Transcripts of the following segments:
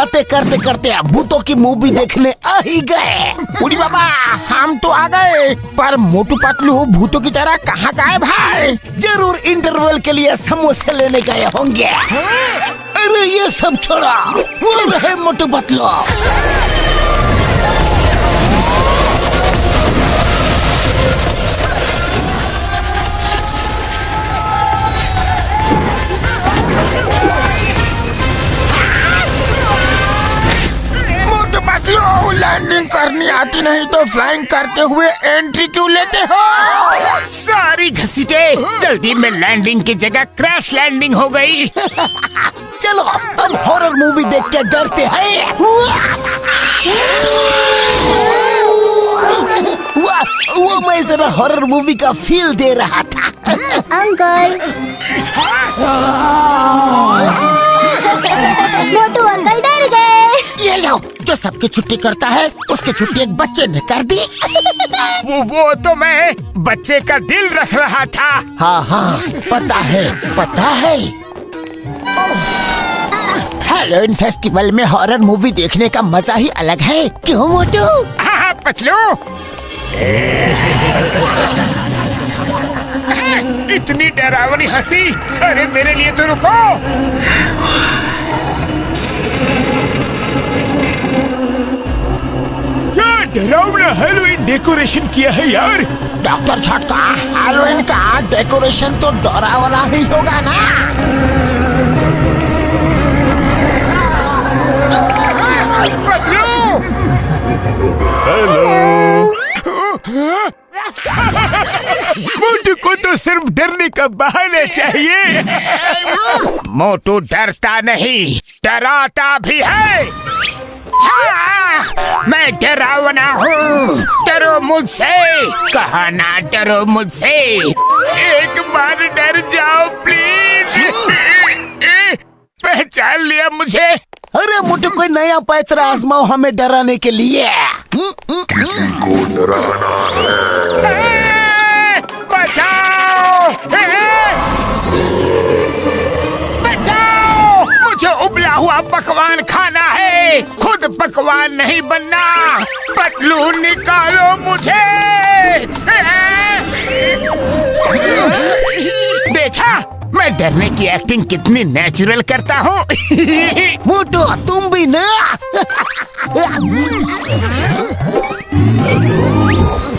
बातें करते करते भूतों की मूवी देखने आ ही गए। बूढ़ी बाबा हम तो आ गए, पर मोटू पतलू भूतों की तरह कहाँ गायब है? जरूर इंटरवल के लिए समोसे लेने गए होंगे। अरे ये सब छोड़ा, वो रहे मोटू पतलू। लैंडिंग करनी आती नहीं तो फ्लाइंग करते हुए एंट्री क्यों लेते हो? सॉरी घसीटे, जल्दी में लैंडिंग की जगह क्रैश लैंडिंग हो गई। चलो हम हॉरर मूवी देख के डरते हैं। वो मैं जरा हॉरर मूवी का फील दे रहा था। अंकल, मोटू अंकल डर गए। ये लो, जो सबकी छुट्टी करता है उसकी छुट्टी एक बच्चे ने कर दी। वो तो मैं बच्चे का दिल रख रहा था। हाँ हाँ पता है पता है। हैलोवीन फेस्टिवल में हॉरर मूवी देखने का मजा ही अलग है, क्यों मोटू? हाँ पतलू, इतनी डरावनी हंसी, अरे मेरे लिए तो रुको। क्या डरावना हैलोवीन डेकोरेशन किया है यार। डॉक्टर झटका, हैलोवीन का डेकोरेशन तो डरावना ही होगा ना। मोटू को तो सिर्फ डरने का बहाना चाहिए। मोटू डरता नहीं, डराता भी है। हाँ, मैं डरावना हूँ, डरो मुझसे, कहा ना डरो मुझसे। एक बार डर जाओ प्लीज। पहचान लिया मुझे? अरे मोटू कोई नया पैतरा आजमाओ हमें डराने के लिए। किसी को डराना है। बचाओ, बचाओ, मुझे उबला हुआ पकवान खाना है, खुद पकवान नहीं बनना। पतलू निकालो मुझे। देखा, मैं डरने की एक्टिंग कितनी नेचुरल करता हूँ। मोटू तुम भी ना।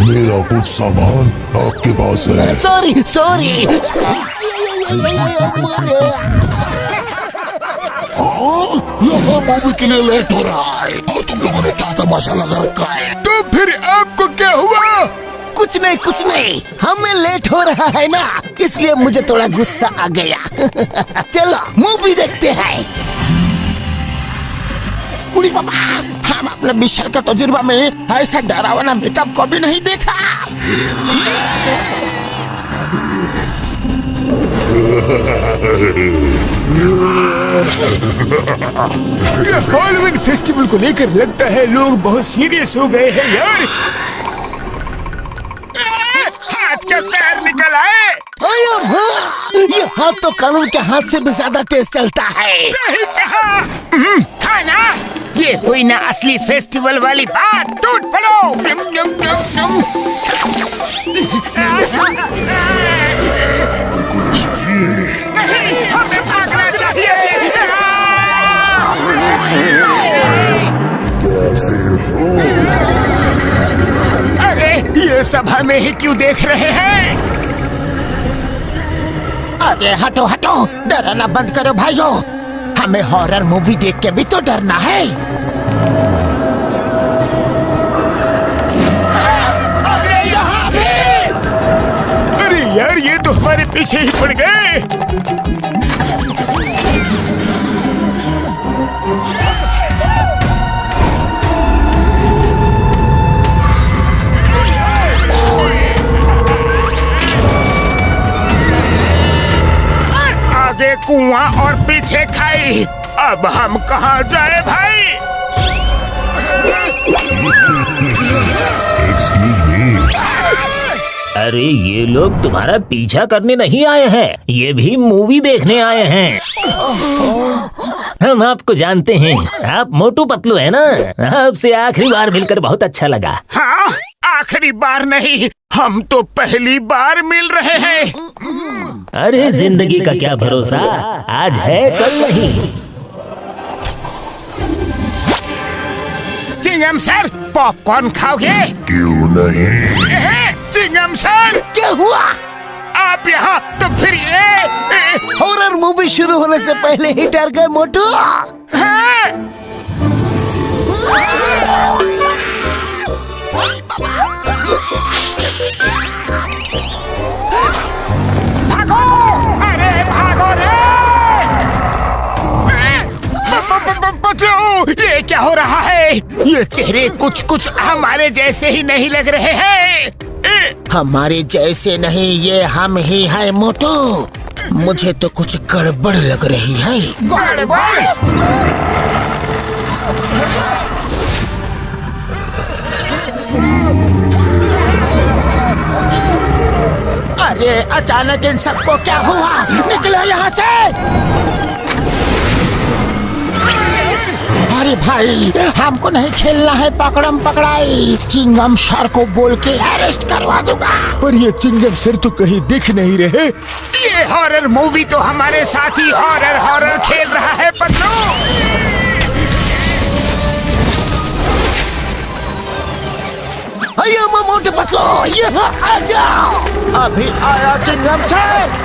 मेरा कुछ सामान आपके पास है। Sorry sorry. यहाँ मूवी के लिए लेट हो रहा है और तुम लोगों ने क्या तमाशा लगा रखा है? तो फिर आपको क्या हुआ? कुछ नहीं, हमें लेट हो रहा है ना, इसलिए मुझे थोड़ा गुस्सा आ गया। चलो मूवी देखते हैं। बूढ़ी बाबा, हम अपने विशाल का तजुर्बा में ऐसा डरावना मेकअप कभी नहीं देखा। ये हैलोवीन फेस्टिवल को लेकर लगता है लोग बहुत सीरियस हो गए हैं यार। हाथ का पैर निकल आए। ये हाथ तो कानून के हाथ से भी ज्यादा तेज चलता है। सही कहा। खाना, ये हुई ना असली फेस्टिवल वाली बात। टूट पड़ो। नहीं, हमें भागना चाहिए। कैसे हो? अरे ये सब हमें ही क्यों देख रहे हैं? अरे हटो हटो, डराना बंद करो भाइयों, हमें हॉरर मूवी देख के भी तो डरना है। अरे यहाँ पे! अरे यार, ये तो हमारे पीछे ही पड़ गए। आगे कुआं और पीछे खाई, अब हम कहाँ जाए भाई? Excuse me. अरे ये लोग तुम्हारा पीछा करने नहीं आए हैं, ये भी मूवी देखने आए हैं। हम आपको जानते हैं, आप मोटू पतलू है ना। आपसे आखिरी बार मिलकर बहुत अच्छा लगा। हाँ, आखिरी बार नहीं, हम तो पहली बार मिल रहे हैं। अरे जिंदगी का क्या भरोसा, आज है कल नहीं। चिंगम सर, पॉपकॉर्न खाओगे? क्यों नहीं? चिंगम सर, क्या हुआ? आप यहाँ तो फिर ये हॉरर मूवी शुरू होने से पहले ही डर गए मोटू। हाँ? भागो! अरे भागो रे! पतलू, ये क्या हो रहा है? ये चेहरे कुछ हमारे जैसे ही नहीं लग रहे हैं। हमारे जैसे नहीं, ये हम ही है मोटू। मुझे तो कुछ गड़बड़ लग रही है। गड़बड़? अरे अचानक इन सबको क्या हुआ? निकलो यहाँ से। अरे भाई, हमको नहीं खेलना है पकड़म पकड़ाई। चिंगम सर को बोल के अरेस्ट करवा दूंगा। पर ये चिंगम सर तो कहीं दिख नहीं रहे। ये हॉरर मूवी तो हमारे साथ ही हॉरर खेल रहा है पतलू। आया मोटू पतलू, यहाँ आ जाओ। अभी आया चिंगम सर।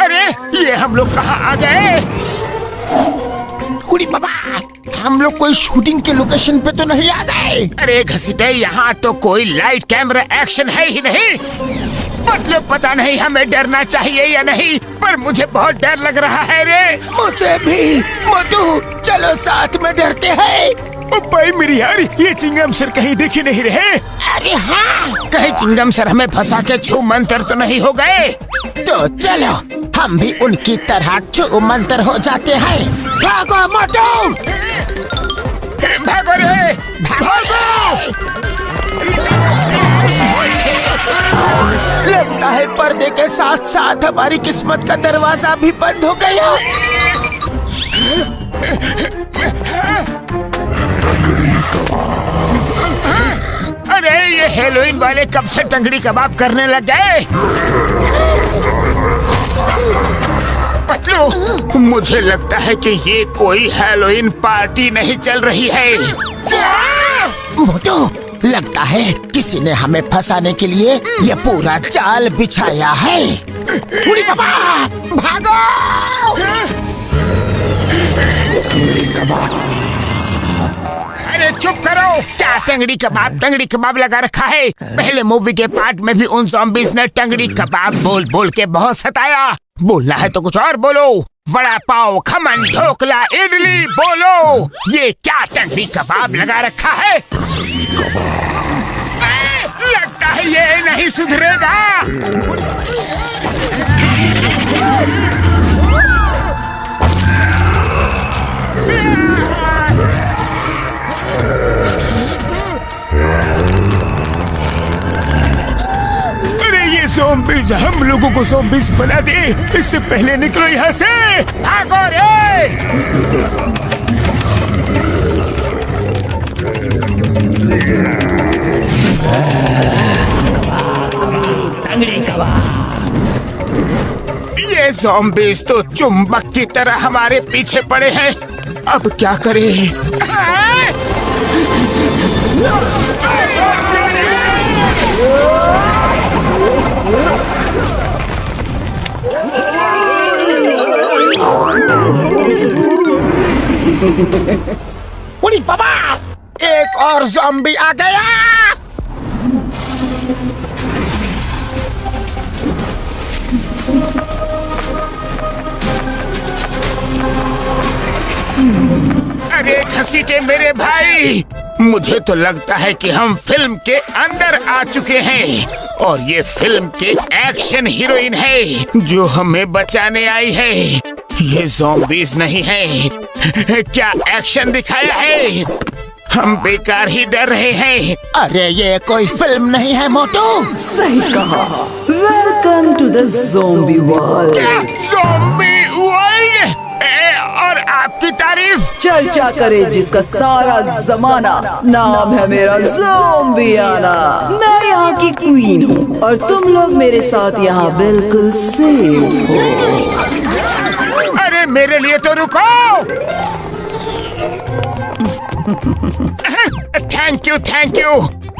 अरे ये हम लोग कहाँ आ गए? उड़ी बाबा, हम लोग कोई शूटिंग के लोकेशन पे तो नहीं आ गए। अरे घसीटे, यहाँ तो कोई लाइट कैमरा एक्शन है ही नहीं। मतलब पता नहीं हमें डरना चाहिए या नहीं, पर मुझे बहुत डर लग रहा है रे। मुझे भी। मोटू चलो साथ में डरते हैं। ओ भाई मेरी यार, ये चिंगम सर कहीं दिख ही नहीं रहे। अरे हाँ, कहीं चिंगम सर हमें फंसा के छू मंतर तो नहीं हो गए? तो चलो हम भी उनकी तरह छू मंतर हो जाते हैं। भागो मोटू, भागो रे, भागो! लगता है पर्दे के साथ साथ हमारी किस्मत का दरवाजा भी बंद हो गया। अरे ये हेलोइन वाले कब से टंगड़ी कबाब करने लग गए? पतलू, मुझे लगता है कि ये कोई हेलोइन पार्टी नहीं चल रही है। मोटू, लगता है किसी ने हमें फंसाने के लिए ये पूरा जाल बिछाया है। उड़ी बाबा, भागो! अरे चुप करो! क्या टंगड़ी कबाब लगा रखा है? पहले मूवी के पार्ट में भी उन ज़ॉम्बीज़ ने टंगड़ी कबाब बोल बोल के बहुत सताया। बोलना है तो कुछ और बोलो। वड़ा पाव, खमन, ढोकला, इडली बोलो। ये क्या टंगड़ी कबाब लगा रखा है? लगता है ये नहीं सुधरेगा। ज़ॉम्बीज़ हम लोगों को ज़ॉम्बीज़ बना दे। इससे पहले निकलो यहाँ से। भागो रे! टंगड़ी कबाब। ये ज़ॉम्बीज़ तो चुंबक की तरह हमारे पीछे पड़े हैं। अब क्या करें? उड़ी बाबा, एक और ज़ॉम्बी आ गया। अरे घसीटे मेरे भाई, मुझे तो लगता है कि हम फिल्म के अंदर आ चुके हैं और ये फिल्म के एक्शन हीरोइन है जो हमें बचाने आई है। ये ज़ॉम्बीज नहीं है। क्या एक्शन दिखाया है। हम बेकार ही डर रहे हैं। अरे ये कोई फिल्म नहीं है मोटू। सही कहा। Welcome to the zombie world. क्या ज़ॉम्बी वर्ल्ड? और आपकी तारीफ। चर्चा करे जिसका सारा जमाना। नाम है मेरा ज़ॉम्बियाना। मैं यहाँ की क्वीन हूँ और तुम लोग मेरे साथ यहाँ बिल्कुल सेफ हो। अरे मेरे लिए तो रुको। Thank you.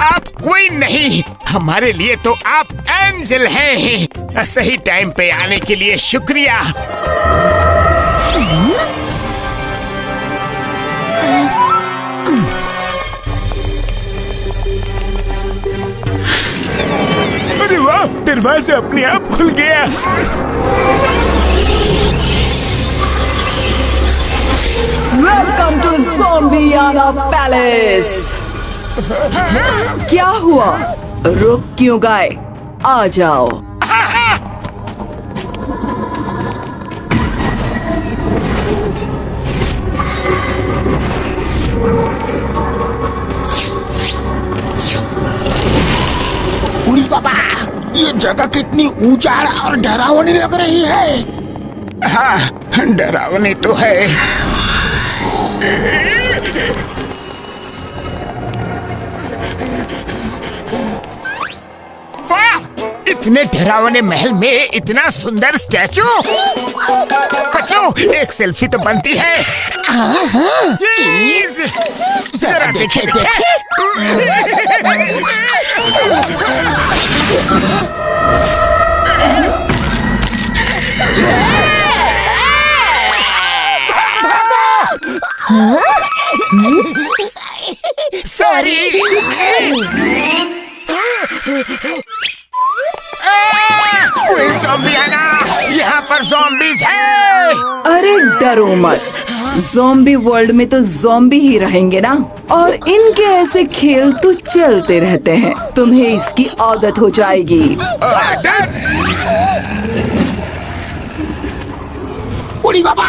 आप क्वीन नहीं, हमारे लिए तो आप एंजल हैं। सही टाइम पे आने के लिए शुक्रिया। अरे वाह, दरवाजा अपने आप खुल गया। Welcome to Zombiana palace. क्या हुआ? रुक क्यों गए? आ जाओ। उड़ी बाबा, ये जगह कितनी ऊंचाड़ और डरावनी लग रही है। हाँ, डरावनी तो है। वाह! इतने डरावने महल में इतना सुंदर स्टैचू। पटलू, एक सेल्फी तो बनती है। चीज जरा देखे। सॉरी। क्वीन ज़ॉम्बियाना, यहाँ पर ज़ॉम्बीज है। अरे डरो मत, ज़ॉम्बी वर्ल्ड में तो ज़ॉम्बी ही रहेंगे ना। और इनके ऐसे खेल तो चलते रहते हैं। तुम्हें इसकी आदत हो जाएगी। उड़ी बाबा,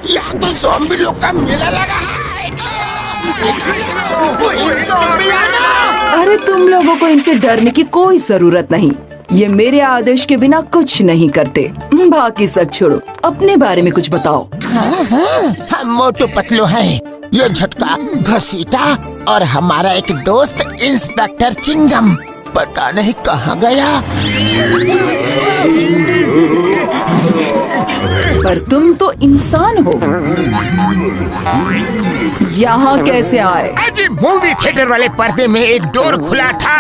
यहाँ तो ज़ॉम्बी लोग का मेला लगा है। ज़ॉम्बियाना। अरे तुम लोगों को इनसे डरने की कोई जरूरत नहीं। ये मेरे आदेश के बिना कुछ नहीं करते। बाकी सब छोड़ो, अपने बारे में कुछ बताओ। हम मोटू पतलू हैं। ये झटका घसीटा और हमारा एक दोस्त इंस्पेक्टर चिंगम पता नहीं कहाँ गया। पर तुम तो इंसान हो, यहाँ कैसे आए? आज मूवी थिएटर वाले पर्दे में एक डोर खुला था,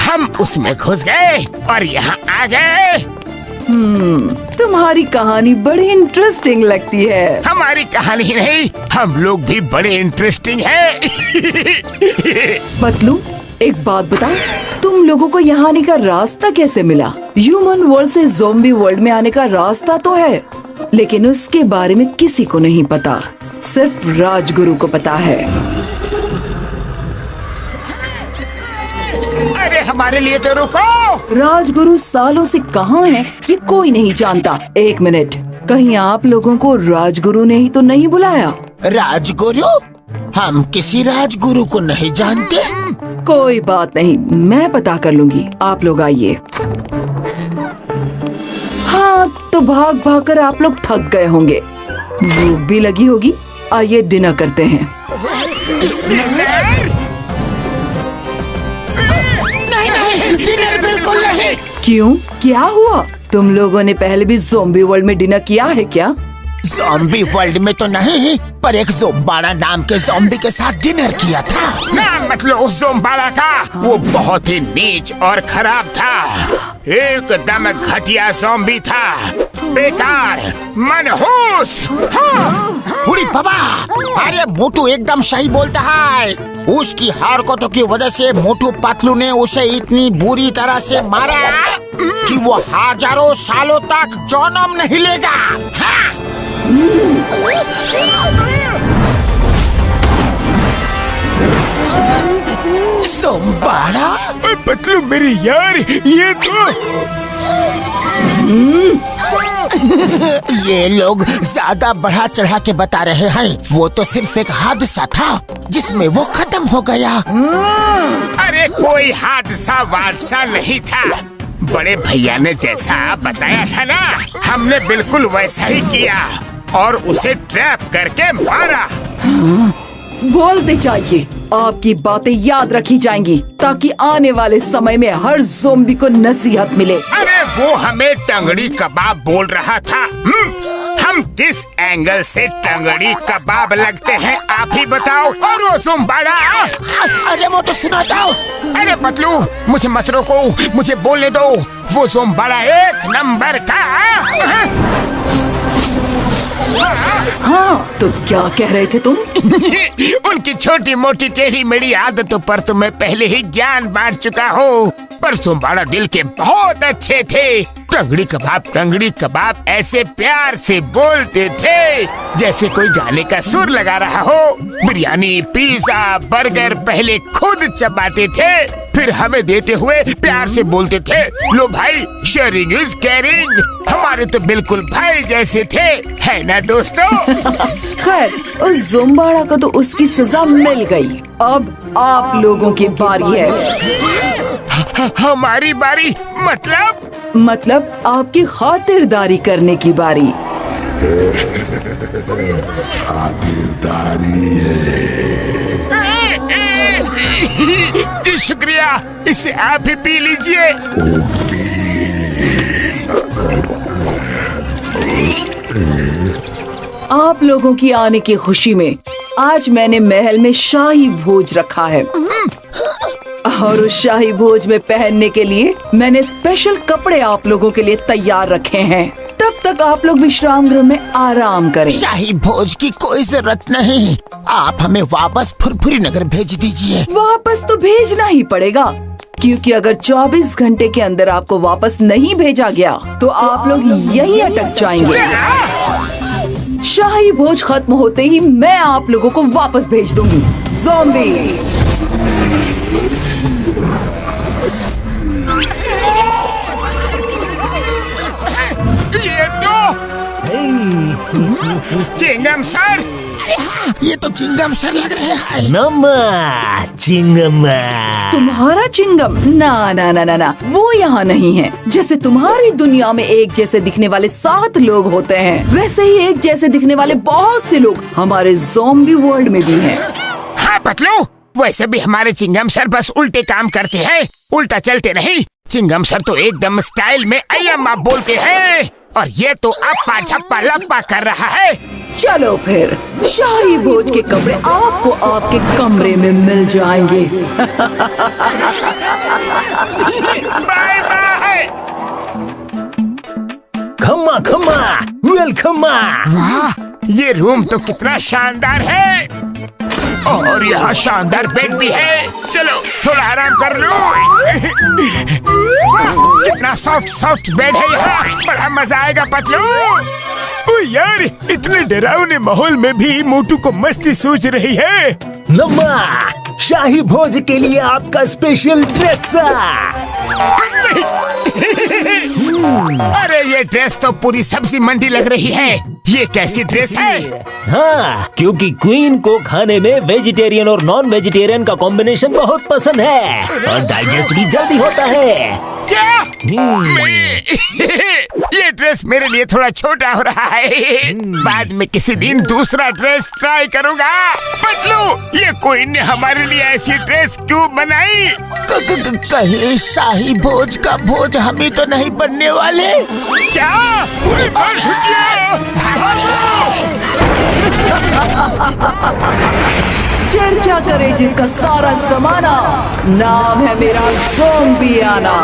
हम उसमें घुस गए और यहाँ आ गए। तुम्हारी कहानी बड़ी इंटरेस्टिंग लगती है। हमारी कहानी नहीं, हम लोग भी बड़े इंटरेस्टिंग हैं। पतलू, एक बात बताओ, तुम लोगों को यहाँ आने का रास्ता कैसे मिला? ह्यूमन वर्ल्ड से ज़ॉम्बी वर्ल्ड में आने का रास्ता तो है, लेकिन उसके बारे में किसी को नहीं पता। सिर्फ राजगुरु को पता है। अरे हमारे लिए तो रुको। राजगुरु सालों से कहाँ है ये कोई नहीं जानता। एक मिनट, कहीं आप लोगों को राजगुरु ने ही तो नहीं बुलाया? राजगुरु? हम किसी राजगुरु को नहीं जानते। कोई बात नहीं, मैं पता कर लूंगी। आप लोग आइए। हाँ, तो भाग भाग कर आप लोग थक गए होंगे, भूख भी लगी होगी। आइए डिनर करते हैं। नहीं, डिनर बिल्कुल नहीं। क्यों, क्या हुआ? तुम लोगों ने पहले भी ज़ॉम्बी वर्ल्ड में डिनर किया है क्या? ज़ॉम्बी वर्ल्ड में तो नहीं, पर एक ज़ोम्बाड़ा नाम के ज़ॉम्बी के साथ डिनर किया था। नाम मतलब उस ज़ोम्बाड़ा का, वो बहुत ही नीच और खराब था। एकदम घटिया ज़ॉम्बी था, बेकार, मनहूस। हाँ। उड़ी बाबा, अरे मोटू एकदम सही बोलता है। उसकी हरकतों की वजह से मोटू पतलू ने उसे इतनी बुरी तरह से मारा कि वो हजारों सालों तक जन्म नहीं लेगा। हाँ। ज़ोम्बाड़ा? पतलू मेरे यार, ये तो ये लोग ज्यादा बढ़ा चढ़ा के बता रहे हैं। वो तो सिर्फ एक हादसा था जिसमें वो खत्म हो गया। अरे कोई हादसा वादसा नहीं था। बड़े भैया ने जैसा बताया था ना, हमने बिल्कुल वैसा ही किया और उसे ट्रैप करके मारा। बोलते जाइए, आपकी बातें याद रखी जाएंगी ताकि आने वाले समय में हर ज़ोंबी को नसीहत मिले। अरे वो हमें टंगड़ी कबाब बोल रहा था। हम किस एंगल से टंगड़ी कबाब लगते हैं आप ही बताओ। और वो ज़ोंबाड़ा। अरे मोटू सुनाता हूँ। अरे पतलू, मुझे मत रोको, मुझे बोलने दो। वो ज़ोंबाड़ा एक नंबर का। हाँ, तो क्या कह रहे थे तुम? उनकी छोटी मोटी टेढ़ी मेढ़ी आदतों पर तो मैं पहले ही ज्ञान बांट चुका हूँ। पर ज़ोंबाड़ा दिल के बहुत अच्छे थे। टंगड़ी कबाब ऐसे प्यार से बोलते थे जैसे कोई गाने का सुर लगा रहा हो। बिरयानी, पिज़्ज़ा, बर्गर पहले खुद चबाते थे, फिर हमें देते हुए प्यार से बोलते थे, लो भाई, शेयरिंग इज केयरिंग। हमारे तो बिल्कुल भाई जैसे थे, है ना दोस्तों? खैर, उस ज़ोंबाड़ा को तो उसकी सजा मिल गई। अब आप लोगों की बारी है। हमारी बारी? मतलब आपकी खातिरदारी करने की बारी। जी शुक्रिया, इसे आप ही पी लीजिए। आप लोगों की आने की खुशी में आज मैंने महल में शाही भोज रखा है और उस शाही भोज में पहनने के लिए मैंने स्पेशल कपड़े आप लोगों के लिए तैयार रखे हैं। तब तक आप लोग विश्राम गृह में आराम करें। शाही भोज की कोई जरूरत नहीं, आप हमें वापस फुरफुरी नगर भेज दीजिए। वापस तो भेजना ही पड़ेगा, क्योंकि अगर 24 घंटे के अंदर आपको वापस नहीं भेजा गया तो आप लोग यहीं अटक जाएंगे। शाही भोज खत्म होते ही मैं आप लोगों को वापस भेज दूंगी। ज़ॉम्बी, ये तो चिंगम सर। अरे हाँ, ये तो चिंगम सर लग रहे हैं। नम्मा चिंगम्मा। तुम्हारा चिंगम? ना ना ना ना ना, वो यहाँ नहीं है। जैसे तुम्हारी दुनिया में एक जैसे दिखने वाले 7 लोग होते हैं, वैसे ही एक जैसे दिखने वाले बहुत से लोग हमारे ज़ॉम्बी वर्ल्ड में भी हैं। हाँ पतलू, वैसे भी हमारे चिंगम सर बस उल्टे काम करते हैं, उल्टा चलते नहीं। चिंगम सर तो एकदम स्टाइल में अय्यम्मा बोलते हैं और ये तो अप्पा झप्पा लप्पा कर रहा है। चलो फिर, शाही भोज के कपड़े आपको आपके कमरे में मिल जाएंगे। Bye bye. खम्मा खम्मा, वेलकम्मा। वाह, ये रूम तो कितना शानदार है और यहाँ शानदार बेड भी है। चलो थोड़ा आराम कर लो। कितना सॉफ्ट बेड है यहाँ, बड़ा मजा आएगा पतलू। ओ यार, इतने डरावने माहौल में भी मोटू को मस्ती सूझ रही है। नम्मा, शाही भोज के लिए आपका स्पेशल ड्रेस। अरे ये ड्रेस तो पूरी सब्जी मंडी लग रही है। ये कैसी ड्रेस है? हाँ, क्योंकि क्वीन को खाने में वेजिटेरियन और नॉन वेजिटेरियन का कॉम्बिनेशन बहुत पसंद है और डाइजेस्ट भी जल्दी होता है। क्या? ये ड्रेस मेरे लिए थोड़ा छोटा हो रहा है। बाद में किसी दिन दूसरा ड्रेस ट्राई करूँगा। पतलू, ये क्वीन ने हमारे लिए ऐसी ड्रेस क्यों बनाई? कहीं शाही भोज का भोज हम ही तो नहीं बनने वाले? क्या? चर्चा करे जिसका सारा जमाना, नाम है मेरा ज़ॉम्बियाना।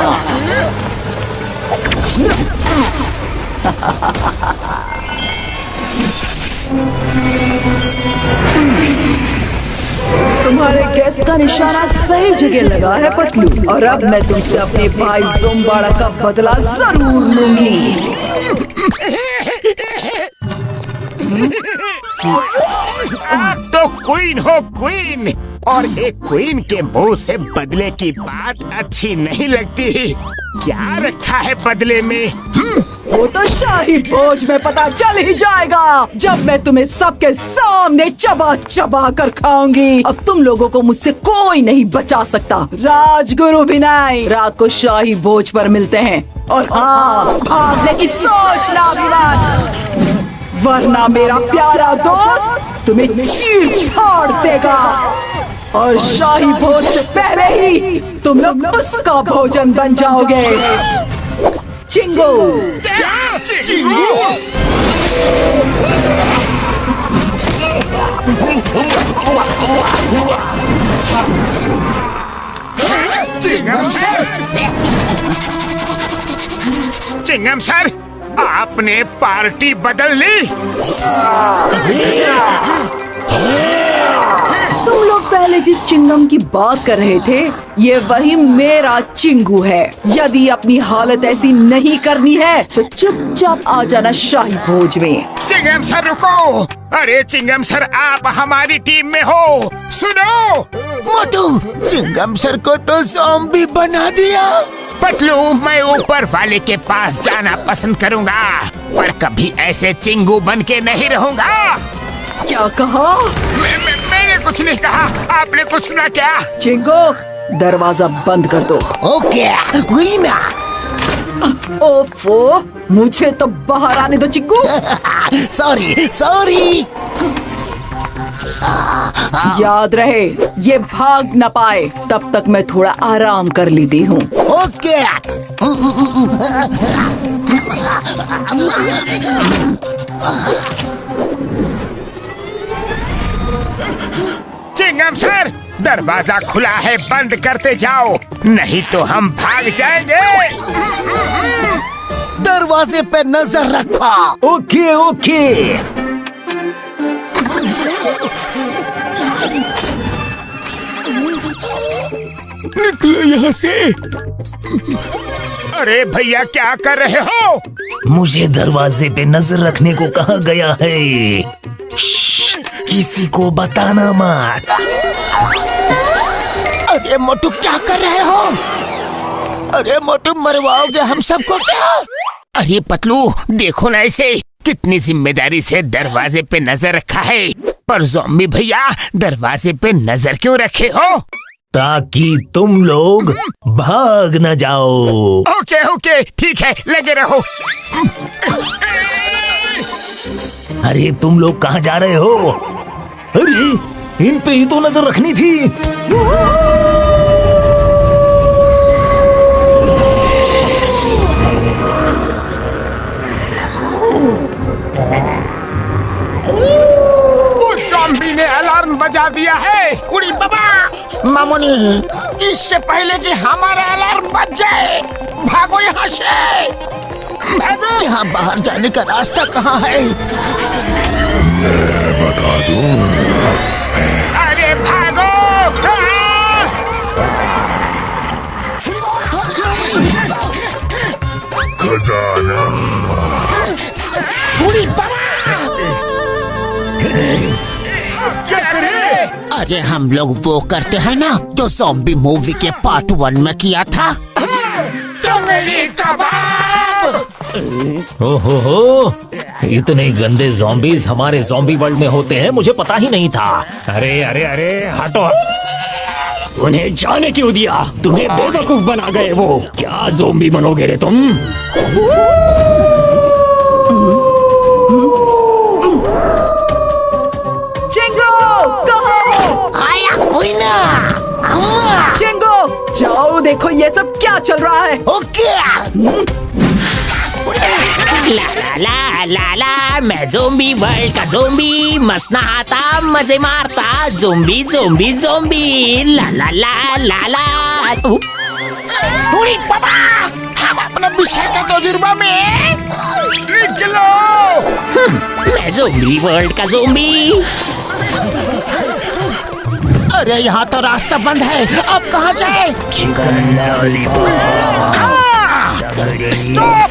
तुम्हारे गैस का निशाना सही जगह लगा है पतलू, और अब मैं तुमसे अपने भाई ज़ोंबाड़ा का बदला जरूर लूंगी। आप तो क्वीन हो, क्वीन, और एक क्वीन के मुंह से बदले की बात अच्छी नहीं लगती। क्या रखा है बदले में? वो तो शाही भोज में पता चल ही जाएगा, जब मैं तुम्हें सबके सामने चबा चबा कर खाऊंगी। अब तुम लोगों को मुझसे कोई नहीं बचा सकता। राजगुरु भी नहीं। रात को शाही भोज पर मिलते हैं। और हाँ, भागने की सोचना भी मत, वरना मेरा प्यारा दोस्त तुम्हें चीर फाड़ देगा। और शाही भोज से पहले ही तुम लोग उसका भोजन बन जाओगे। चिंगू। चिंगम सर, आपने पार्टी बदल ली। तुम लोग पहले जिस चिंगम की बात कर रहे थे, ये वही मेरा चिंगू है। यदि अपनी हालत ऐसी नहीं करनी है तो चुपचाप आ जाना शाही भोज में। चिंगम सर रुको। अरे चिंगम सर, आप हमारी टीम में हो। सुनो मोटू, चिंगम सर को तो ज़ॉम्बी बना दिया। पतलू, मैं ऊपर वाले के पास जाना पसंद करूंगा, पर कभी ऐसे चिंगू बन के नहीं रहूंगा। क्या कहा? मैंने कुछ नहीं कहा। आपने कुछ सुना क्या? चिंगू, दरवाजा बंद कर दो। ओके, हुई ना। ओफो, मुझे तो बाहर आने दो चिंगू। Sorry sorry. याद रहे, ये भाग न पाए तब तक मैं थोड़ा आराम कर लेती हूँ। ओके। चिंगम सर, दरवाजा खुला है, बंद करते जाओ, नहीं तो हम भाग जाएंगे। दरवाजे पे नजर रखो। Okay okay. निकलो यहाँ से। अरे भैया, क्या कर रहे हो? मुझे दरवाजे पे नजर रखने को कहा गया है। श्श्श, किसी को बताना मत। अरे मोटू, क्या कर रहे हो? अरे मोटू, मरवाओगे हम सबको क्या? अरे पतलू, देखो ना, ऐसे कितनी जिम्मेदारी से दरवाजे पे नजर रखा है। पर ज़ॉम्बी भैया, दरवाजे पे नजर क्यों रखे हो? ताकि तुम लोग भाग न जाओ। ओके ओके, ठीक है, लगे रहो। अरे तुम लोग कहाँ जा रहे हो? अरे इन पे ही तो नजर रखनी थी। उस ज़ॉम्बी ने अलार्म बजा दिया है। उड़ी बाबा, मामूनी, इससे पहले कि हमारा अलार्म बज जाए, भागो यहाँ से। भागो। यहाँ बाहर जाने का रास्ता कहाँ है? बता दूं। अरे भागो। खजाना। उड़ी बाबा, क्या करें? अरे हम लोग वो करते हैं ना जो ज़ॉम्बी मूवी के पार्ट 1 में किया था। तंगड़ी कबाब। ओहो, इतने गंदे ज़ॉम्बीज़ हमारे ज़ॉम्बी वर्ल्ड में होते हैं, मुझे पता ही नहीं था। अरे अरे अरे, हटो। उन्हें जाने क्यों दिया? तुम्हें बेवकूफ बना गए वो। क्या ज़ॉम्बी बनोगे रे तुम? चिंगू, कहाँ हो? आया कोई ना। चिंगू, जाओ देखो ये सब क्या चल रहा है। ओके। ला ला ला ला ला, मैं ज़ॉम्बी वर्ल्ड का ज़ॉम्बी, मस्त नहाता मजे मारता, ज़ॉम्बी ज़ॉम्बी ज़ॉम्बी, ला ला ला ला ला। उड़ी बाबा, हम अपना विषय का तजुर्बा में निकलो। मैं ज़ॉम्बी वर्ल्ड का ज़ॉम्बी। अरे यहाँ तो रास्ता बंद है, अब कहाँ जाए? स्टॉप!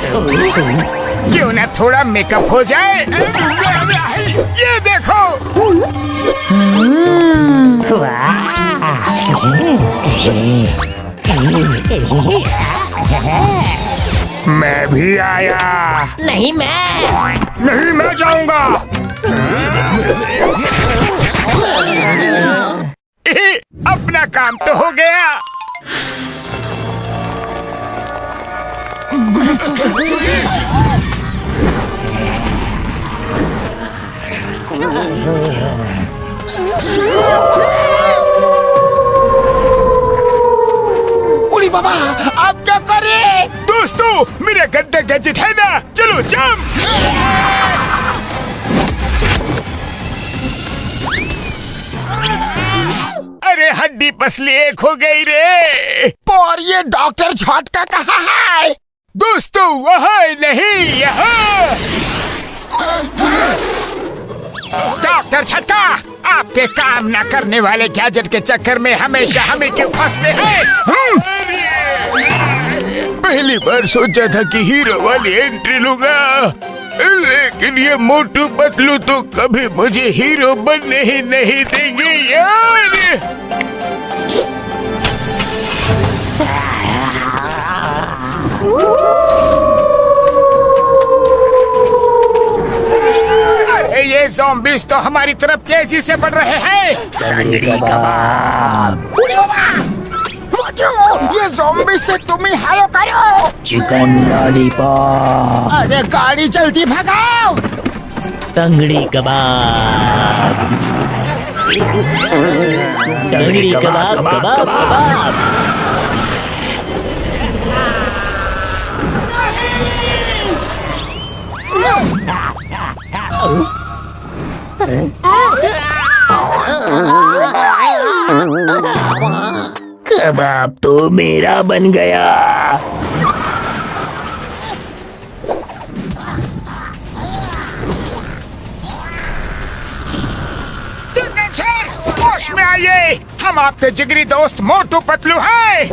क्यों ना थोड़ा मेकअप हो जाए? ये देखो। मैं भी आया। नहीं मैं। नहीं मैं जाऊंगा। अपना काम तो हो गया। उड़ी बाबा, आप क्या करे? दोस्तों, मेरा गद्दा गैजेट है ना, चलो जंप। अरे हड्डी पसली एक हो गई रे। और ये डॉक्टर झटका कहाँ है? दोस्तों वहाँ नहीं, यहाँ। डॉक्टर झटका, आपके काम न करने वाले गैजेट के चक्कर में हमेशा हमें क्यों फंसते हैं? पहली बार सोचा था कि हीरो वाली एंट्री लूंगा, लेकिन ये मोटू पतलू तो कभी मुझे हीरो बनने ही नहीं देंगे यार। अरे ये ज़ॉम्बीज़ तो हमारी तरफ तेजी से बढ़ रहे हैं। तंगड़ी कबाब। उड़ी बाबा, मोटू, ये ज़ॉम्बी से तुम ही हारो करो। Chicken lollipop. अरे गाड़ी जल्दी भगाओ। तंगड़ी कबाब। तंगड़ी कबाब कबाब कबाब। कबाब तो मेरा बन गया। होश में आइए, हम आपके जिगरी दोस्त मोटू पतलू हैं।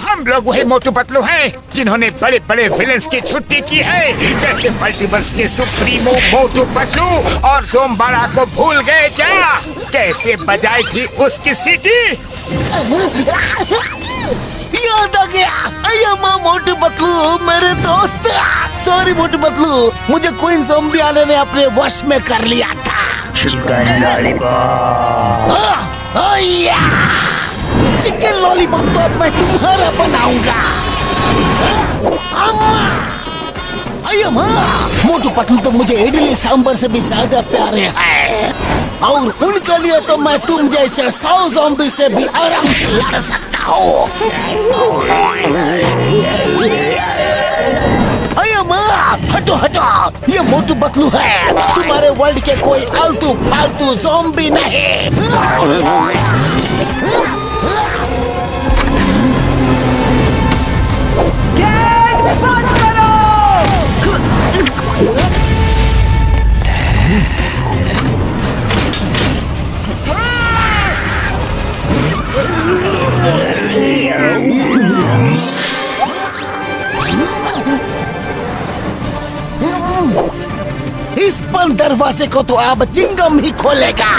हम लोग वही मोटू पतलू हैं जिन्होंने बड़े बड़े विलेंस की छुट्टी की है, जैसे मल्टीवर्स के सुप्रीमो मोटू पतलू। और ज़ोम्बारा को भूल गए क्या? कैसे बजाई थी उसकी सीटी? याद आ गया। अय्या माँ, मोटू पतलू मेरे दोस्त। सॉरी मोटू पतलू, मुझे क्वीन ज़ॉम्बी आने ने अपने वश में कर लिया था। Chicken lollipop. चिकन लॉलीपॉप तो अब मैं तुम्हारा बनाऊंगा। अय्या माँ, मोटू पतलू तो मुझे इडली सांभर से भी ज्यादा प्यारे हैं, और उनके लिए तो मैं तुम जैसे 100 ज़ॉम्बी से भी आराम से लड़ सकता हूँ। अय्या माँ, हटो हटो, ये मोटू पतलू है, तुम्हारे वर्ल्ड के कोई आलतू फालतू ज़ॉम्बी नहीं। गेट बंद करो। इस बंद दरवाजे को तो अब चिंगम ही खोलेगा।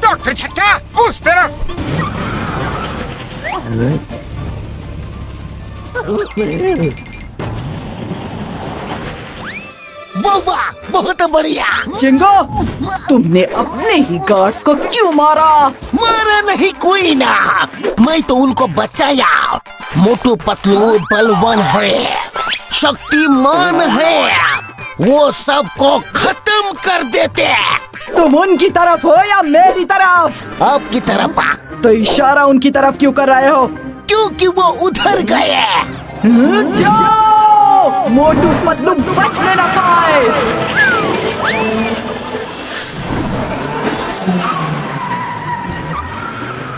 डॉक्टर झटका, उस तरफ। वाह, बहुत बढ़िया। चिंगो, तुमने अपने ही गार्ड्स को क्यों मारा? मारा नहीं कोई ना, मैं तो उनको बचाया। मोटू पतलू बलवान है, शक्तिमान है, वो सबको खत्म कर देते। तुम उनकी तरफ हो या मेरी तरफ? आपकी तरफ। तो इशारा उनकी तरफ क्यों कर रहे हो? क्योंकि वो उधर गए। जाओ, मोटू पतलू बचने न पाए।